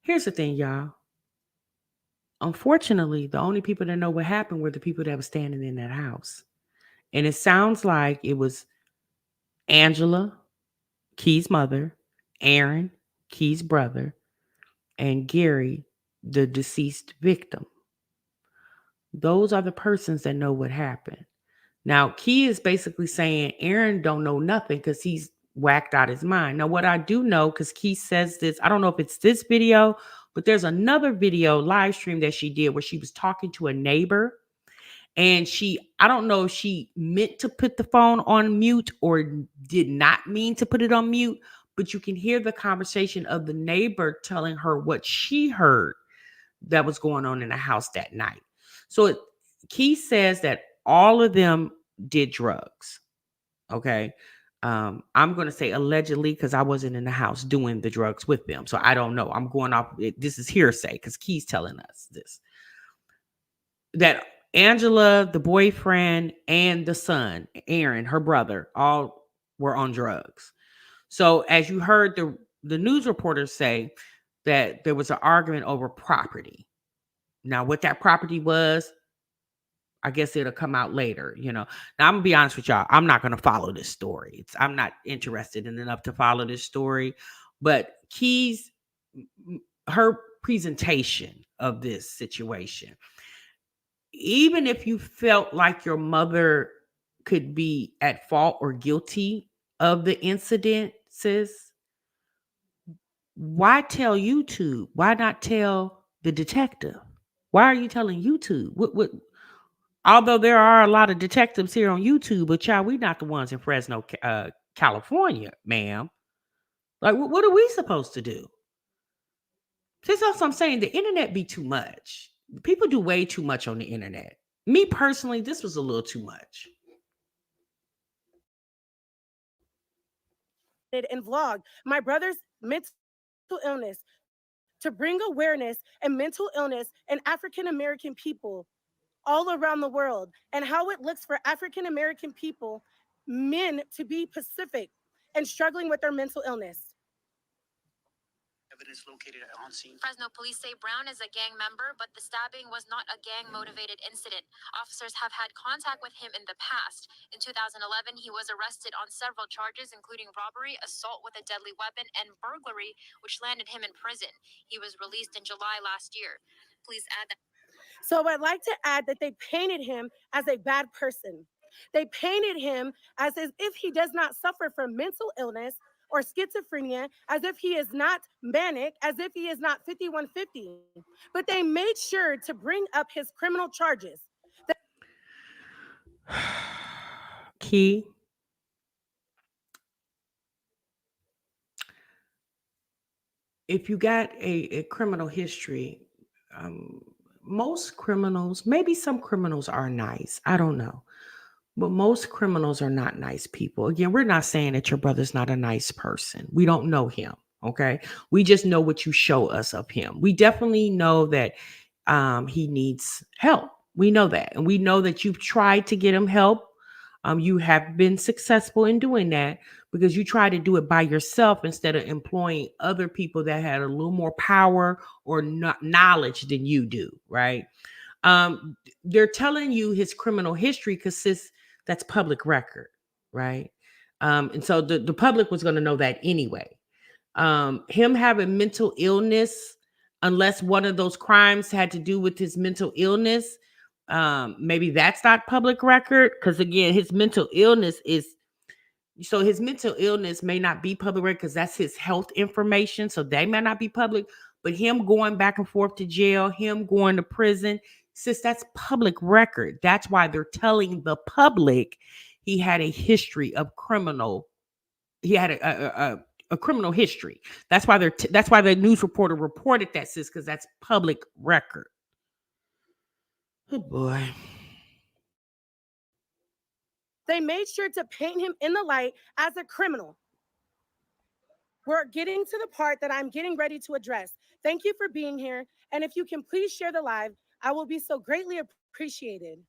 Here's the thing, y'all. Unfortunately, the only people that know what happened were the people that were standing in that house. And it sounds like it was Angela, Key's mother, Aaron, Key's brother, and Gary, the deceased victim. Those are the persons that know what happened. Now, Key is basically saying Aaron don't know nothing because he's whacked out his mind. Now, what I do know, because Key says this, I don't know if it's this video, but there's another video live stream that she did where she was talking to a neighbor. And I don't know if she meant to put the phone on mute or did not mean to put it on mute, but you can hear the conversation of the neighbor telling her what she heard that was going on in the house that night. So Key says that all of them did drugs. Okay. I'm going to say allegedly because I wasn't in the house doing the drugs with them. So I don't know. I'm going off. This is hearsay because Key's telling us this. That Angela, the boyfriend, and the son, Aaron, her brother, all were on drugs. So as you heard the news reporters say that there was an argument over property. Now, what that property was, I guess it'll come out later, Now, I'm gonna be honest with y'all. I'm not gonna follow this story. I'm not interested in enough to follow this story. But her presentation of this situation, even if you felt like your mother could be at fault or guilty of the incident, sis, why tell YouTube? Why not tell the detective? Why are you telling YouTube? Although there are a lot of detectives here on YouTube, but child, we're not the ones in Fresno, California, ma'am. Like, what are we supposed to do? That's what I'm saying. The internet be too much. People do way too much on the internet. Me personally, this was a little too much. And vlog my brother's mental illness to bring awareness and mental illness in African American people all around the world and how it looks for African American people, men, to be Pacific and struggling with their mental illness. Evidence located on scene. Fresno police say Brown is a gang member, but the stabbing was not a gang-motivated incident. Officers have had contact with him in the past. In 2011, he was arrested on several charges, including robbery, assault with a deadly weapon, and burglary, which landed him in prison. He was released in July last year. Police add that. So I'd like to add that they painted him as a bad person. They painted him as if he does not suffer from mental illness or schizophrenia, as if he is not manic, as if he is not 5150. But they made sure to bring up his criminal charges. Key, if you got a criminal history, most criminals, maybe some criminals are nice. I don't know. But most criminals are not nice people. Again, we're not saying that your brother's not a nice person. We don't know him. Okay. We just know what you show us of him. We definitely know that he needs help. We know that. And we know that you've tried to get him help. You have been successful in doing that because you try to do it by yourself instead of employing other people that had a little more power or knowledge than you do, right? They're telling you his criminal history because that's public record, right? And so the public was going to know that anyway. Him having mental illness, unless one of those crimes had to do with his mental illness, maybe that's not public record. Because again, his mental illness may not be public record because that's his health information. So they may not be public, but him going back and forth to jail, him going to prison, sis, that's public record. That's why they're telling the public he had a history of criminal. He had a criminal history. That's why that's why the news reporter reported that, sis, because that's public record. Good boy. They made sure to paint him in the light as a criminal. We're getting to the part that I'm getting ready to address. Thank you for being here. And if you can please share the live, I will be so greatly appreciated.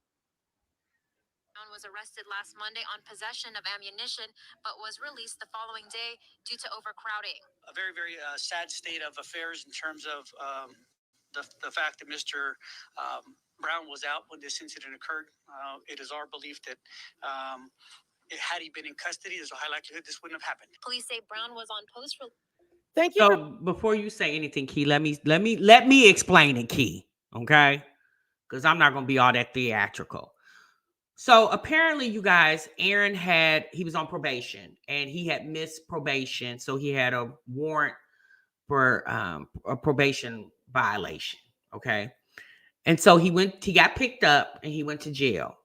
Brown was arrested last Monday on possession of ammunition, but was released the following day due to overcrowding. A very, very sad state of affairs in terms of the fact that Mr. Brown was out when this incident occurred. It is our belief that had he been in custody, there's a high likelihood this wouldn't have happened. Police say Brown was on post. Thank you. So before you say anything, Key, let me explain it, Key. Okay, because I'm not gonna be all that theatrical. So apparently, you guys, Aaron he was on probation and he had missed probation, so he had a warrant for a probation violation. Okay, and so he got picked up and he went to jail,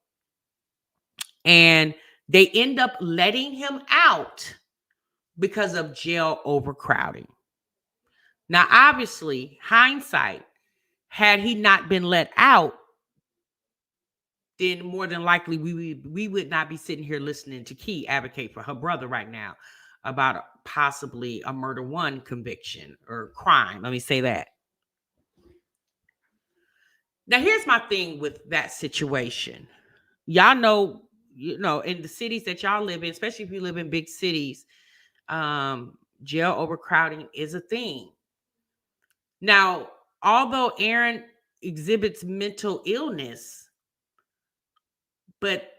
and they end up letting him out because of jail overcrowding. Now, obviously, hindsight, had he not been let out, then more than likely we would not be sitting here listening to Key advocate for her brother right now about possibly a murder one conviction or crime. Let me say that. Now, here's my thing with that situation. Y'all know, in the cities that y'all live in, especially if you live in big cities, jail overcrowding is a thing. Now, although Aaron exhibits mental illness, but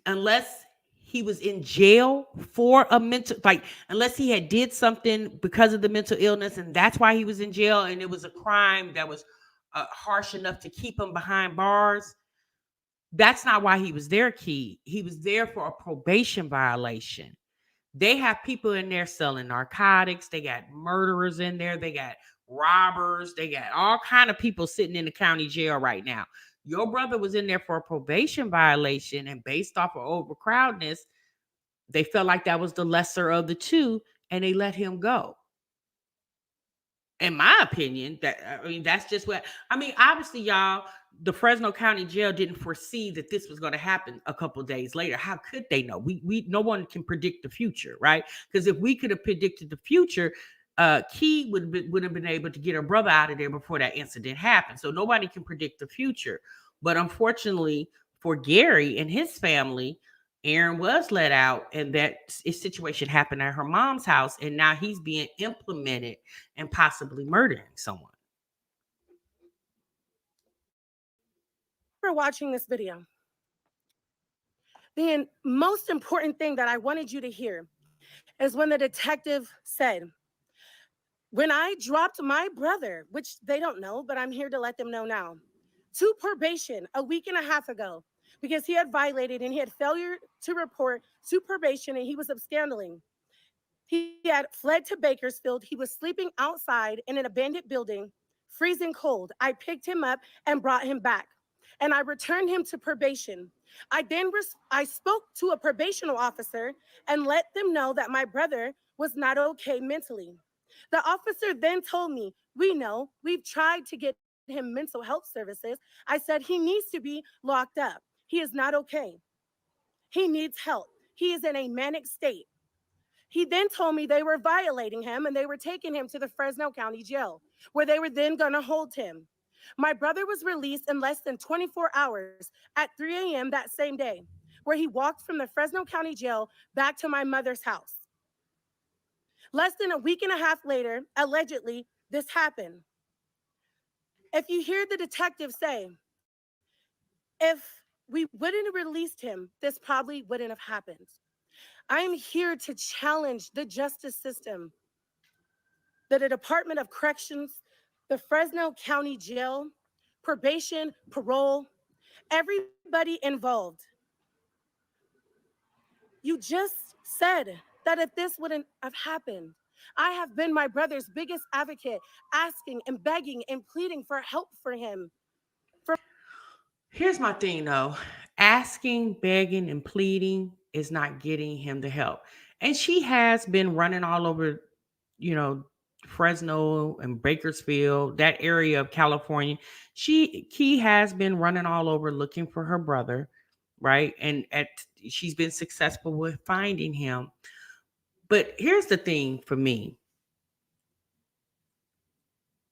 unless he was in jail for a unless he had did something because of the mental illness and that's why he was in jail and it was a crime that was harsh enough to keep him behind bars, that's not why he was there, Key. He was there for a probation violation. They have people in there selling narcotics. They got murderers in there. They got robbers. They got all kind of people sitting in the county jail right now. Your brother was in there for a probation violation, and based off of overcrowdedness, they felt like that was the lesser of the two, and they let him go. In my opinion, that's just what obviously, y'all, the Fresno County Jail didn't foresee that this was going to happen a couple of days later. How could they know? We no one can predict the future, right? Because if we could have predicted the future, Key would have been able to get her brother out of there before that incident happened. So nobody can predict the future. But unfortunately for Gary and his family, Aaron was let out, and that situation happened at her mom's house, and now he's being implemented and possibly murdering someone. For watching this video, the most important thing that I wanted you to hear is when the detective said, when I dropped my brother, which they don't know, but I'm here to let them know now, to probation a week and a half ago, because he had violated and he had failure to report to probation and he was absconding. He had fled to Bakersfield. He was sleeping outside in an abandoned building, freezing cold. I picked him up and brought him back, and I returned him to probation. I spoke to a probation officer and let them know that my brother was not okay mentally. The officer then told me, we know, we've tried to get him mental health services. I said, he needs to be locked up. He is not okay. He needs help. He is in a manic state. He then told me they were violating him and they were taking him to the Fresno County Jail, where they were then going to hold him. My brother was released in less than 24 hours at 3 a.m. that same day, where he walked from the Fresno County Jail back to my mother's house. Less than a week and a half later, allegedly, this happened. If you hear the detective say, if we wouldn't have released him, this probably wouldn't have happened. I'm here to challenge the justice system, the Department of Corrections, the Fresno County Jail, probation, parole, everybody involved. You just said that if this wouldn't have happened, I have been my brother's biggest advocate, asking and begging and pleading for help for him. Here's my thing though. Asking, begging, and pleading is not getting him the help. And she has been running all over, you know, Fresno and Bakersfield, that area of California. Key has been running all over looking for her brother, right? And she's been successful with finding him. But here's the thing for me.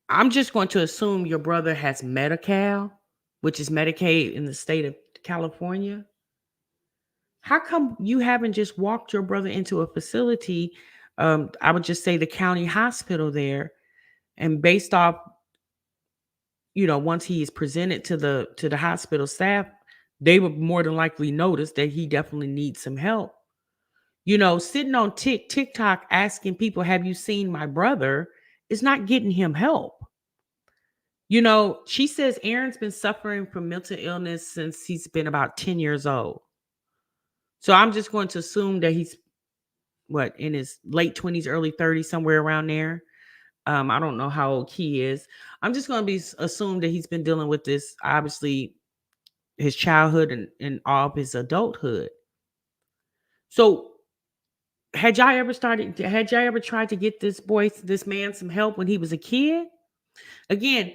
I'm just going to assume your brother has Medi-Cal, which is Medicaid in the state of California. How come you haven't just walked your brother into a facility? I would just say the county hospital there, and based off, once he is presented to the hospital staff, they would more than likely notice that he definitely needs some help. Sitting on TikTok asking people, "Have you seen my brother?" is not getting him help. She says Aaron's been suffering from mental illness since he's been about 10 years old. So I'm just going to assume that he's in his late 20s, early 30s, somewhere around there. I don't know how old he is. I'm just going to assume that he's been dealing with this, obviously, his childhood and all of his adulthood. So had y'all ever tried to get this man some help when he was a kid? Again,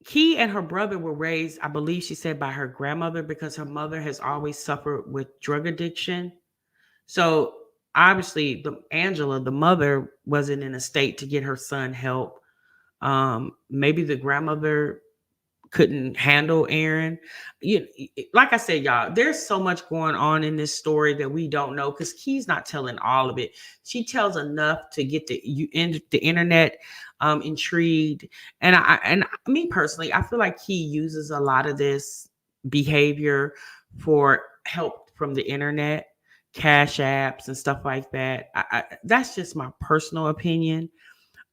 Key and her brother were raised, I believe she said, by her grandmother, because her mother has always suffered with drug addiction. So obviously, Angela, the mother, wasn't in a state to get her son help. Maybe the grandmother couldn't handle Aaron. Like I said, y'all, there's so much going on in this story that we don't know because Key's not telling all of it. She tells enough to get the internet intrigued. And me personally, I feel like Key uses a lot of this behavior for help from the internet, cash apps and stuff like that. That's just my personal opinion.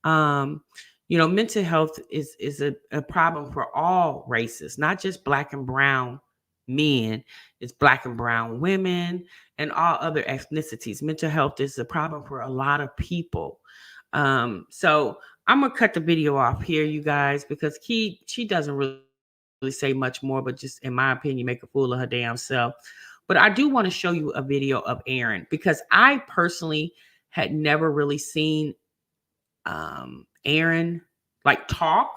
Mental health is a problem for all races, not just Black and brown men. It's Black and brown women and all other ethnicities. Mental health is a problem for a lot of people. So I'm gonna cut the video off here, you guys, because she doesn't really say much more, but just in my opinion, make a fool of her damn self. But I do want to show you a video of Aaron because I personally had never really seen Aaron talk,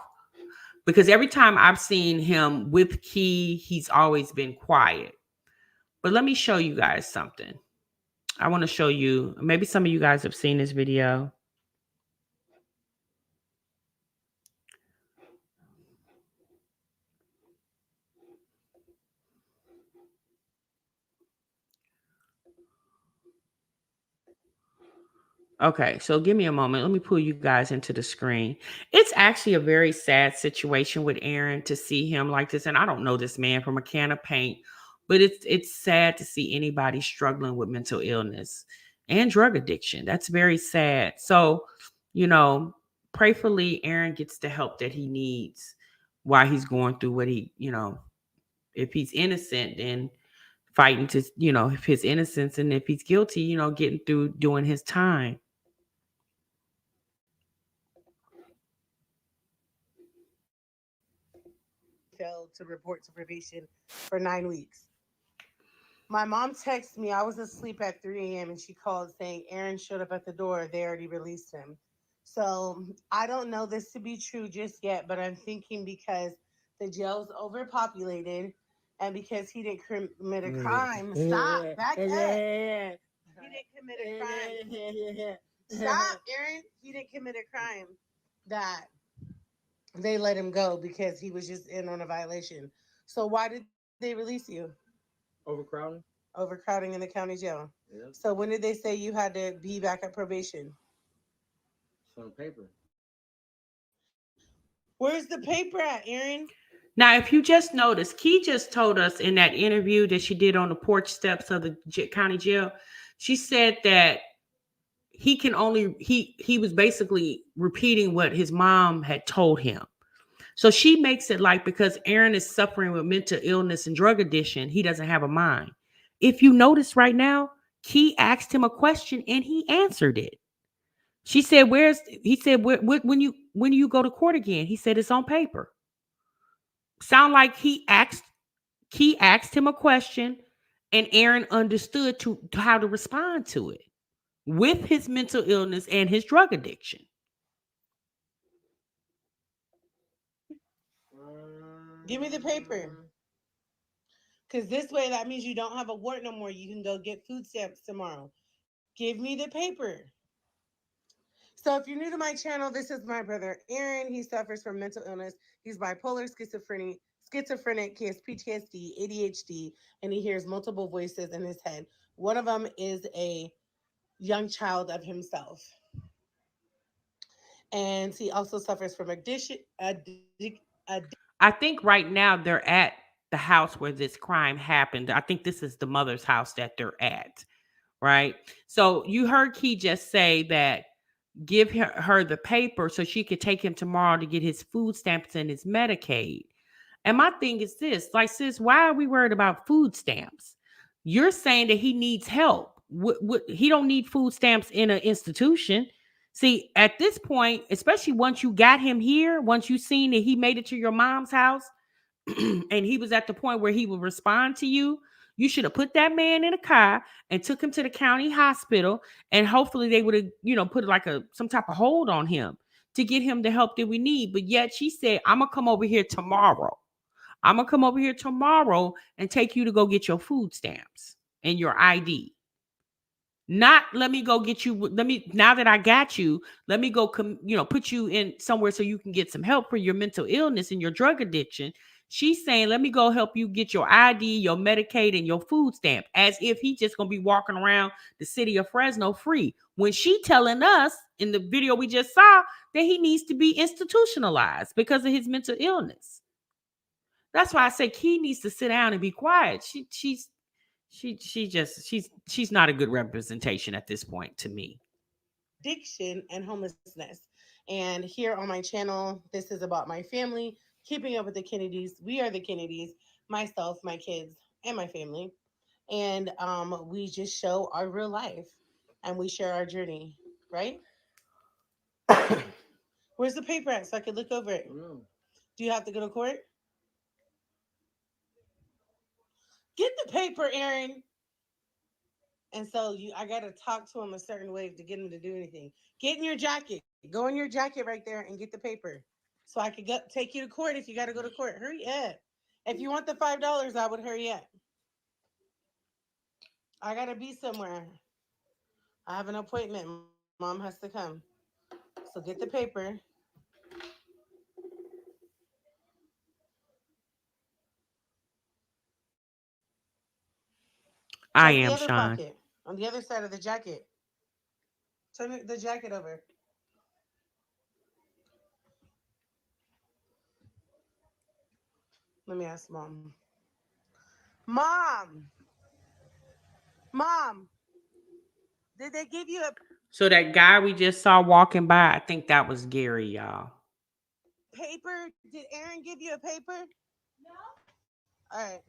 because every time I've seen him with Key, he's always been quiet. But let me show you guys something. I want to show you, maybe some of you guys have seen this video. Okay, so give me a moment. Let me pull you guys into the screen. It's actually a very sad situation with Aaron to see him like this. And I don't know this man from a can of paint, but it's sad to see anybody struggling with mental illness and drug addiction. That's very sad. So, prayerfully, Aaron gets the help that he needs while he's going through what if he's innocent, then fighting to, if his innocence, and if he's guilty, getting through doing his time. Failed to report to probation for 9 weeks. My mom texted me. I was asleep at 3 a.m. and she called saying Aaron showed up at the door. They already released him. So I don't know this to be true just yet, but I'm thinking because the jail's overpopulated and because he didn't commit a crime. Stop. Back up. He didn't commit a crime. Stop, Aaron. He didn't commit a crime that they let him go because he was just in on a violation. So why did they release you? Overcrowding? Overcrowding in the county jail. Yeah. So when did they say you had to be back at probation? It's on paper. Where's the paper at, Aaron? Now, if you just noticed, Key just told us in that interview that she did on the porch steps of the county jail, she said that he was basically repeating what his mom had told him. So she makes it like because Aaron is suffering with mental illness and drug addiction, he doesn't have a mind. If you notice right now, Key asked him a question and he answered it. She said, he said, when you go to court again? He said, it's on paper. Sound like Key asked him a question and Aaron understood to how to respond to it with his mental illness and his drug addiction. Give me the paper. Because this way, that means you don't have a wart no more. You can go get food stamps tomorrow. Give me the paper. So if you're new to my channel, this is my brother, Aaron. He suffers from mental illness. He's bipolar, schizophrenic, he has PTSD, ADHD, and he hears multiple voices in his head. One of them is a young child of himself. And he also suffers from addiction. I think right now they're at the house where this crime happened. I think this is the mother's house that they're at, right? So you heard Key just say that give her the paper so she could take him tomorrow to get his food stamps and his Medicaid. And my thing is this, like, sis, why are we worried about food stamps? You're saying that he needs help. He don't need food stamps in an institution. See, at this point, especially once you got him here, once you seen that he made it to your mom's house and he was at the point where he would respond to you, you should have put that man in a car and took him to the county hospital, and hopefully they would have, put like some type of hold on him to get him the help that we need. But yet she said, I'm gonna come over here tomorrow. I'm gonna come over here tomorrow and take you to go get your food stamps and your ID. Not let me go get you. Now that I got you, let me go put you in somewhere so you can get some help for your mental illness and your drug addiction. She's saying, let me go help you get your ID, your Medicaid, and your food stamp, as if he's just gonna be walking around the city of Fresno free. When she telling us in the video we just saw that he needs to be institutionalized because of his mental illness. That's why I say Key needs to sit down and be quiet. She's not a good representation at this point to me. Addiction and homelessness. And here on my channel, this is about my family, keeping up with the Kennedys. We are the Kennedys, myself, my kids, and my family. And we just show our real life and we share our journey, right? Where's the paper at so I could look over it? Do you have to go to court? Get the paper, Aaron. And so I got to talk to him a certain way to get him to do anything. Get in your jacket. Go in your jacket right there and get the paper. So I could take you to court if you got to go to court. Hurry up. If you want the $5, I would hurry up. I got to be somewhere. I have an appointment. Mom has to come. So get the paper. I am Sean. Pocket, on the other side of the jacket. Turn the jacket over. Let me ask Mom. Mom, did they give you a... So that guy we just saw walking by, I think that was Gary, y'all. Paper? Did Aaron give you a paper? No. All right.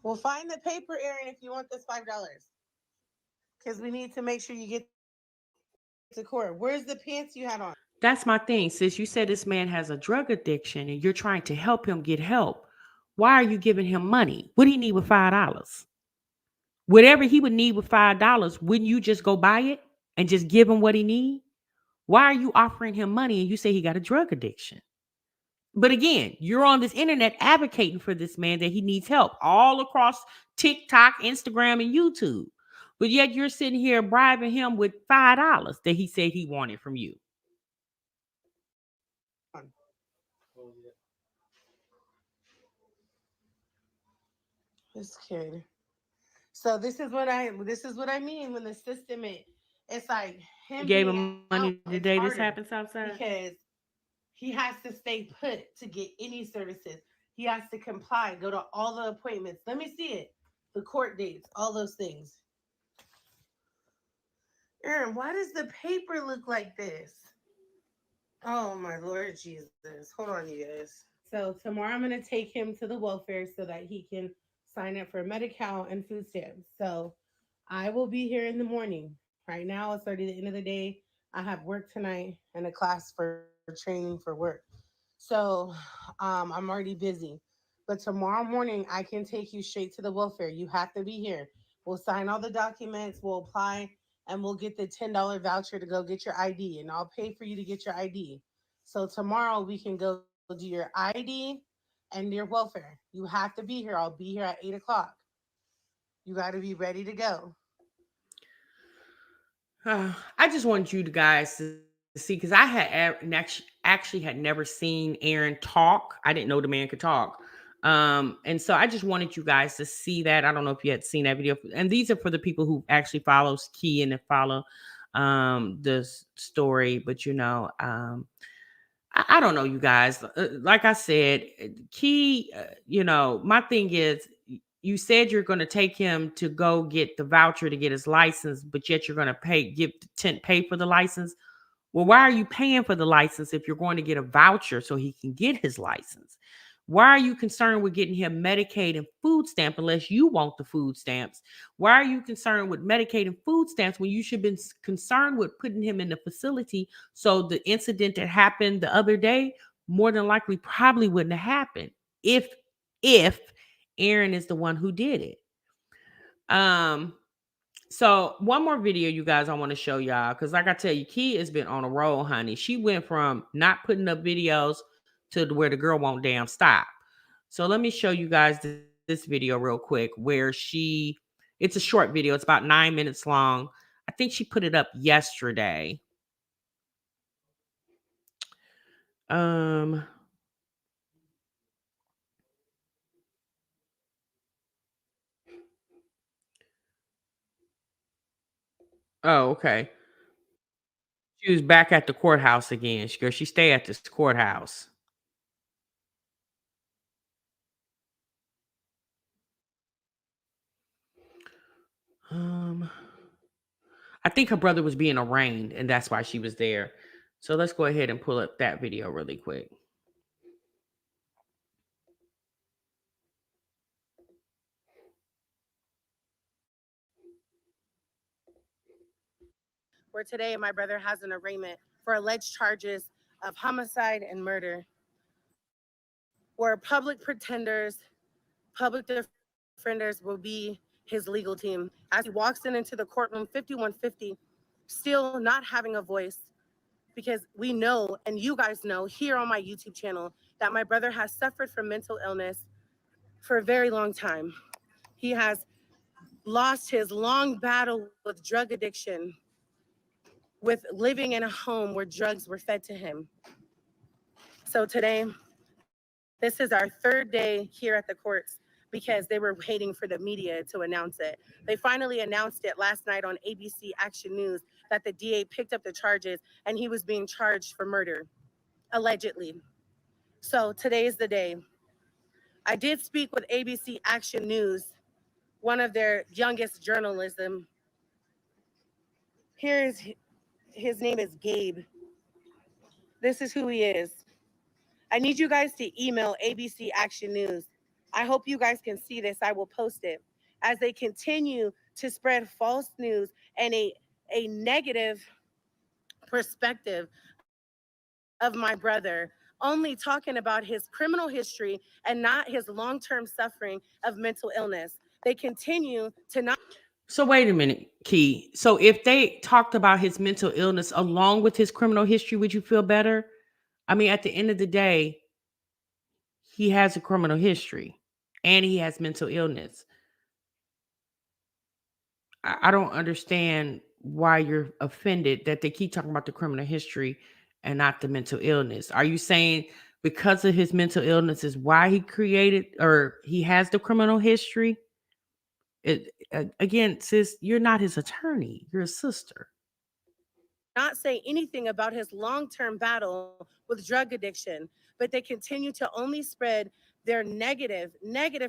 Well, find the paper, Aaron, if you want this $5. Because we need to make sure you get to court. Where's the pants you had on? That's my thing, sis. You said this man has a drug addiction and you're trying to help him get help. Why are you giving him money? What do you need with $5? Whatever he would need with $5, wouldn't you just go buy it and just give him what he need? Why are you offering him money and you say he got a drug addiction? But again, you're on this internet advocating for this man that he needs help all across TikTok, Instagram, and YouTube. But yet you're sitting here bribing him with $5 that he said he wanted from you. This kid. So this is what I mean when the system it's like You him gave being him out money the is day this harder happened, Southside? because he has to stay put to get any services. He has to comply, go to all the appointments. Let me see it. The court dates, all those things. Aaron, why does the paper look like this? Oh my Lord Jesus. Hold on, you guys. So tomorrow I'm gonna take him to the welfare so that he can sign up for Medi-Cal and food stamps. So I will be here in the morning. Right now it's already the end of the day. I have work tonight and a class for training for work. So I'm already busy. But tomorrow morning I can take you straight to the welfare. You have to be here. We'll sign all the documents, we'll apply, and we'll get the $10 voucher to go get your ID, and I'll pay for you to get your ID. So tomorrow we can go do your ID and your welfare. You have to be here. I'll be here at 8 o'clock. You got to be ready to go. I just wanted you guys to see because I actually had never seen Aaron talk. I didn't know the man could talk. And so I just wanted you guys to see that. I don't know if you had seen that video. And these are for the people who actually follows Key and follow the story. But I don't know, you guys. Like I said, Key, my thing is, you said you're going to take him to go get the voucher to get his license, but yet you're going to pay for the license. Well, why are you paying for the license if you're going to get a voucher so he can get his license? Why are you concerned with getting him Medicaid and food stamp unless you want the food stamps? Why are you concerned with Medicaid and food stamps when you should have been concerned with putting him in the facility so the incident that happened the other day more than likely probably wouldn't have happened if Aaron is the one who did it. So one more video, you guys, I want to show y'all because, like I tell you, Key has been on a roll, honey. She went from not putting up videos to where the girl won't damn stop. So let me show you guys this video real quick where it's a short video. It's about 9 minutes long. I think she put it up yesterday. Oh, okay. She was back at the courthouse again. She stay at this courthouse. I think her brother was being arraigned, and that's why she was there. So let's go ahead and pull up that video really quick. Where today my brother has an arraignment for alleged charges of homicide and murder, where public pretenders, public defenders will be his legal team. As he walks into the courtroom 5150, still not having a voice, because we know, and you guys know here on my YouTube channel, that my brother has suffered from mental illness for a very long time. He has lost his long battle with drug addiction, with living in a home where drugs were fed to him. So today, this is our third day here at the courts because they were waiting for the media to announce it. They finally announced it last night on ABC Action News that the DA picked up the charges and he was being charged for murder, allegedly. So today is the day. I did speak with ABC Action News, one of their youngest journalism. His name is Gabe. This is who he is. I need you guys to email ABC Action News. I hope you guys can see this. I will post it. As they continue to spread false news and a negative perspective of my brother, only talking about his criminal history and not his long-term suffering of mental illness. They continue to not. So wait a minute, Key. So if they talked about his mental illness along with his criminal history, would you feel better? I mean, at the end of the day, he has a criminal history and he has mental illness. I don't understand why you're offended that they keep talking about the criminal history and not the mental illness. Are you saying because of his mental illness is why he created or he has the criminal history? Again, sis, you're not his attorney. You're a sister. Not say anything about his long-term battle with drug addiction, but they continue to only spread their negative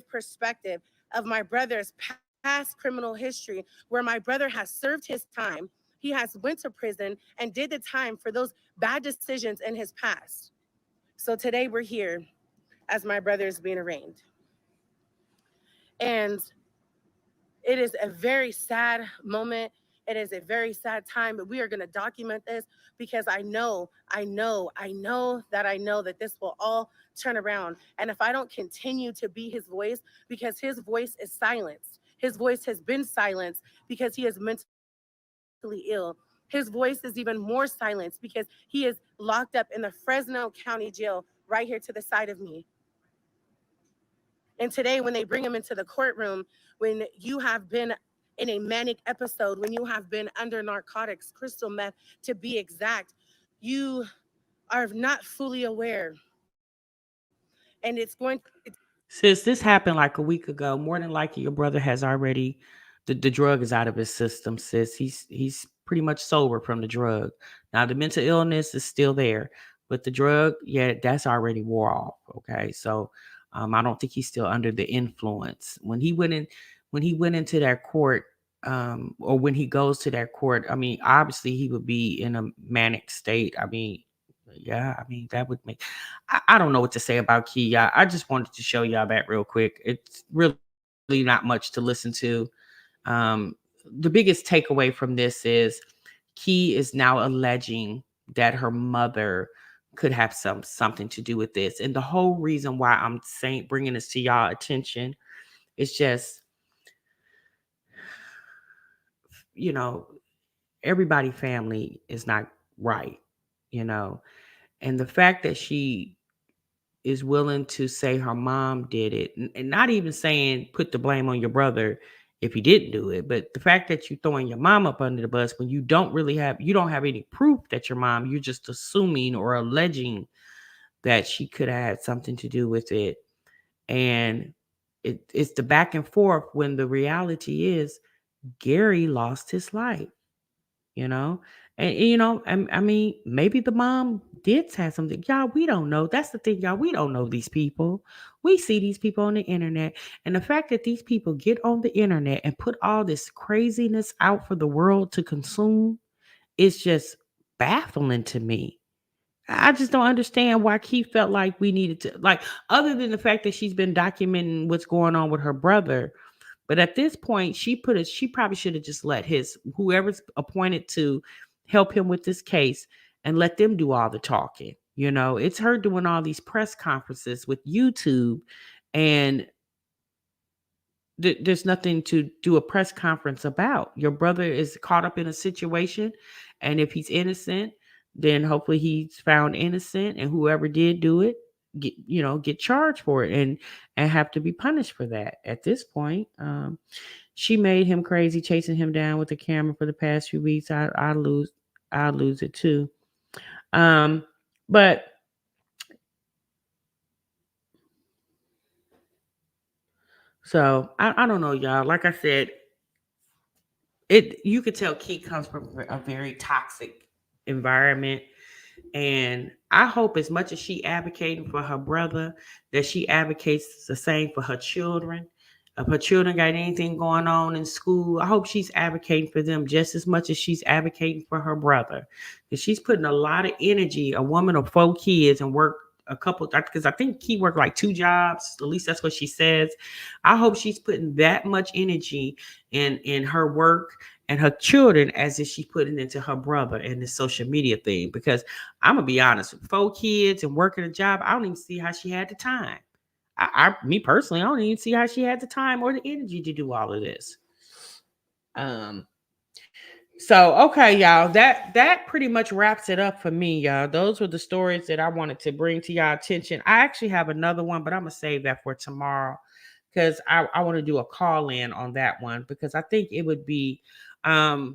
perspective of my brother's past criminal history, where my brother has served his time. He has went to prison and did the time for those bad decisions in his past. So today we're here as my brother is being arraigned. And it is a very sad moment. It is a very sad time, but we are going to document this because I know that this will all turn around. And if I don't continue to be his voice, because his voice is silenced, his voice has been silenced because he is mentally ill. His voice is even more silenced because he is locked up in the Fresno County Jail right here to the side of me. And today, when they bring him into the courtroom, when you have been in a manic episode, when you have been under narcotics, crystal meth to be exact, you are not fully aware. And it's going to Sis, this happened like a week ago. More than likely, your brother has already the drug is out of his system, sis. He's pretty much sober from the drug. Now the mental illness is still there, but the drug, yeah, that's already wore off. Okay, so I don't think he's still under the influence. When he went into that court, or when he goes to that court, I mean, obviously he would be in a manic state. I mean, yeah, I mean that would make. I don't know what to say about Key. Y'all. I just wanted to show y'all that real quick. It's really not much to listen to. Um, the biggest takeaway from this is Key is now alleging that her mother could have something to do with this, and the whole reason why I'm saying bringing this to y'all attention is just, you know, everybody family is not right, you know, and the fact that she is willing to say her mom did it, and not even saying put the blame on your brother if he didn't do it, but the fact that you're throwing your mom up under the bus when you don't have any proof that your mom, you're just assuming or alleging that she could have had something to do with it. And it's the back and forth when the reality is Gary lost his life, you know. And I mean, maybe the mom did have something. Y'all, we don't know. That's the thing, y'all. We don't know these people. We see these people on the internet. And the fact that these people get on the internet and put all this craziness out for the world to consume is just baffling to me. I just don't understand why Keith felt like we needed to, like, other than the fact that she's been documenting what's going on with her brother. But at this point, she probably should have just let whoever's appointed to help him with this case and let them do all the talking. You know, it's her doing all these press conferences with YouTube, and there's nothing to do a press conference about. Your brother is caught up in a situation, and if he's innocent, then hopefully he's found innocent, and whoever did do it get charged for it and have to be punished for that. At this point, she made him crazy, chasing him down with the camera for the past few weeks. I lose it too. But so I don't know, y'all. Like I said, you could tell Key comes from a very toxic environment. And I hope, as much as she advocating for her brother, that she advocates the same for her children. If her children got anything going on in school, I hope she's advocating for them just as much as she's advocating for her brother. Because she's putting a lot of energy, a woman of 4 kids, and work a couple, because I think Key worked like 2 jobs. At least that's what she says. I hope she's putting that much energy in her work and her children as if she's putting into her brother and the social media thing. Because I'm gonna be honest, with 4 kids and working a job, I don't even see how she had the time. Me personally, I don't even see how she had the time or the energy to do all of this. So okay, y'all, that pretty much wraps it up for me, y'all. Those were the stories that I wanted to bring to y'all attention. I actually have another one, but I'm gonna save that for tomorrow because I want to do a call in on that one because I think it would be a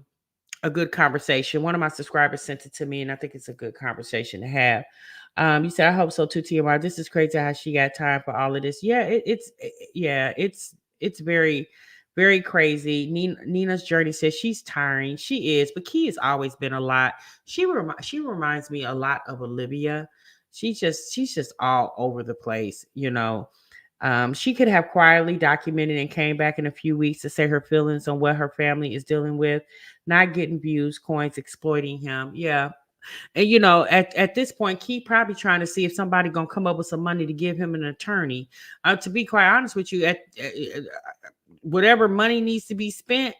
good conversation. One of my subscribers sent it to me, and I think it's a good conversation to have. You said, I hope so too, TMR. This is crazy how she got time for all of this. Yeah, it's very, Very crazy. Nina's journey says she's tiring. She is, but Key has always been a lot. She reminds me a lot of Olivia. She's just all over the place, you know. She could have quietly documented and came back in a few weeks to say her feelings on what her family is dealing with, not getting views, coins, exploiting him. Yeah. And you know, at this point, Key probably trying to see if somebody gonna come up with some money to give him an attorney. To be quite honest with you, whatever money needs to be spent,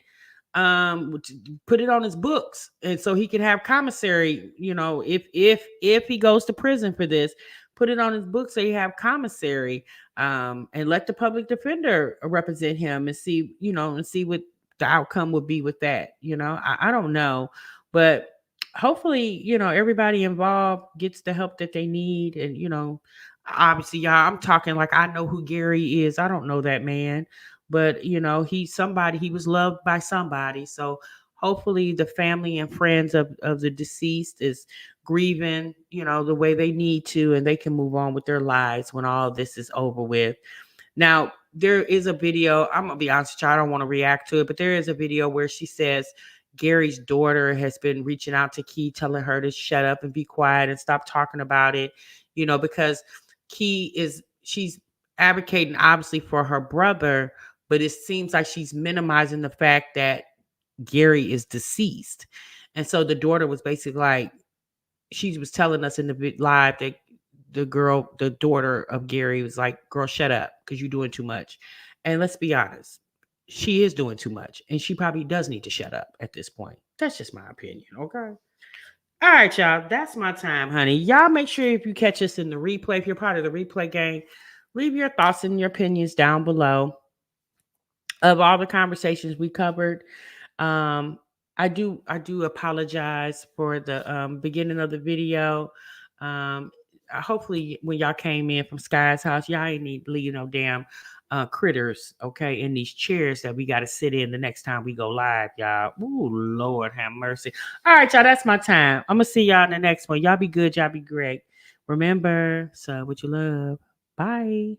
put it on his books, and so he can have commissary. You know, if he goes to prison for this, put it on his books so you have commissary, and let the public defender represent him and see, you know, and see what the outcome would be with that. You know, I don't know, but hopefully, you know, everybody involved gets the help that they need, and you know, obviously, y'all, I'm talking like I know who Gary is. I don't know that man, but you know, he's somebody. He was loved by somebody. So hopefully the family and friends of the deceased is grieving, you know, the way they need to, and they can move on with their lives when all this is over with. Now, there is a video. I'm gonna be honest with you, I don't want to react to it, but there is a video where she says Gary's daughter has been reaching out to Key, telling her to shut up and be quiet and stop talking about it, you know, because she's advocating obviously for her brother, but it seems like she's minimizing the fact that Gary is deceased. And so the daughter was basically like, she was telling us in the live that the daughter of Gary was like, girl, shut up because you're doing too much. And let's be honest, she is doing too much. And she probably does need to shut up at this point. That's just my opinion. Okay. All right, y'all. That's my time, honey. Y'all make sure if you catch us in the replay, if you're part of the replay gang, leave your thoughts and your opinions down below of all the conversations we covered. Um, I do apologize for the beginning of the video. Hopefully when y'all came in from Sky's house, y'all ain't need to leave no damn critters, okay, in these chairs that we got to sit in the next time we go live, y'all. Ooh, Lord have mercy. All right, y'all, that's my time. I'm gonna see y'all in the next one. Y'all be good, y'all be great. Remember, so what you love. Bye.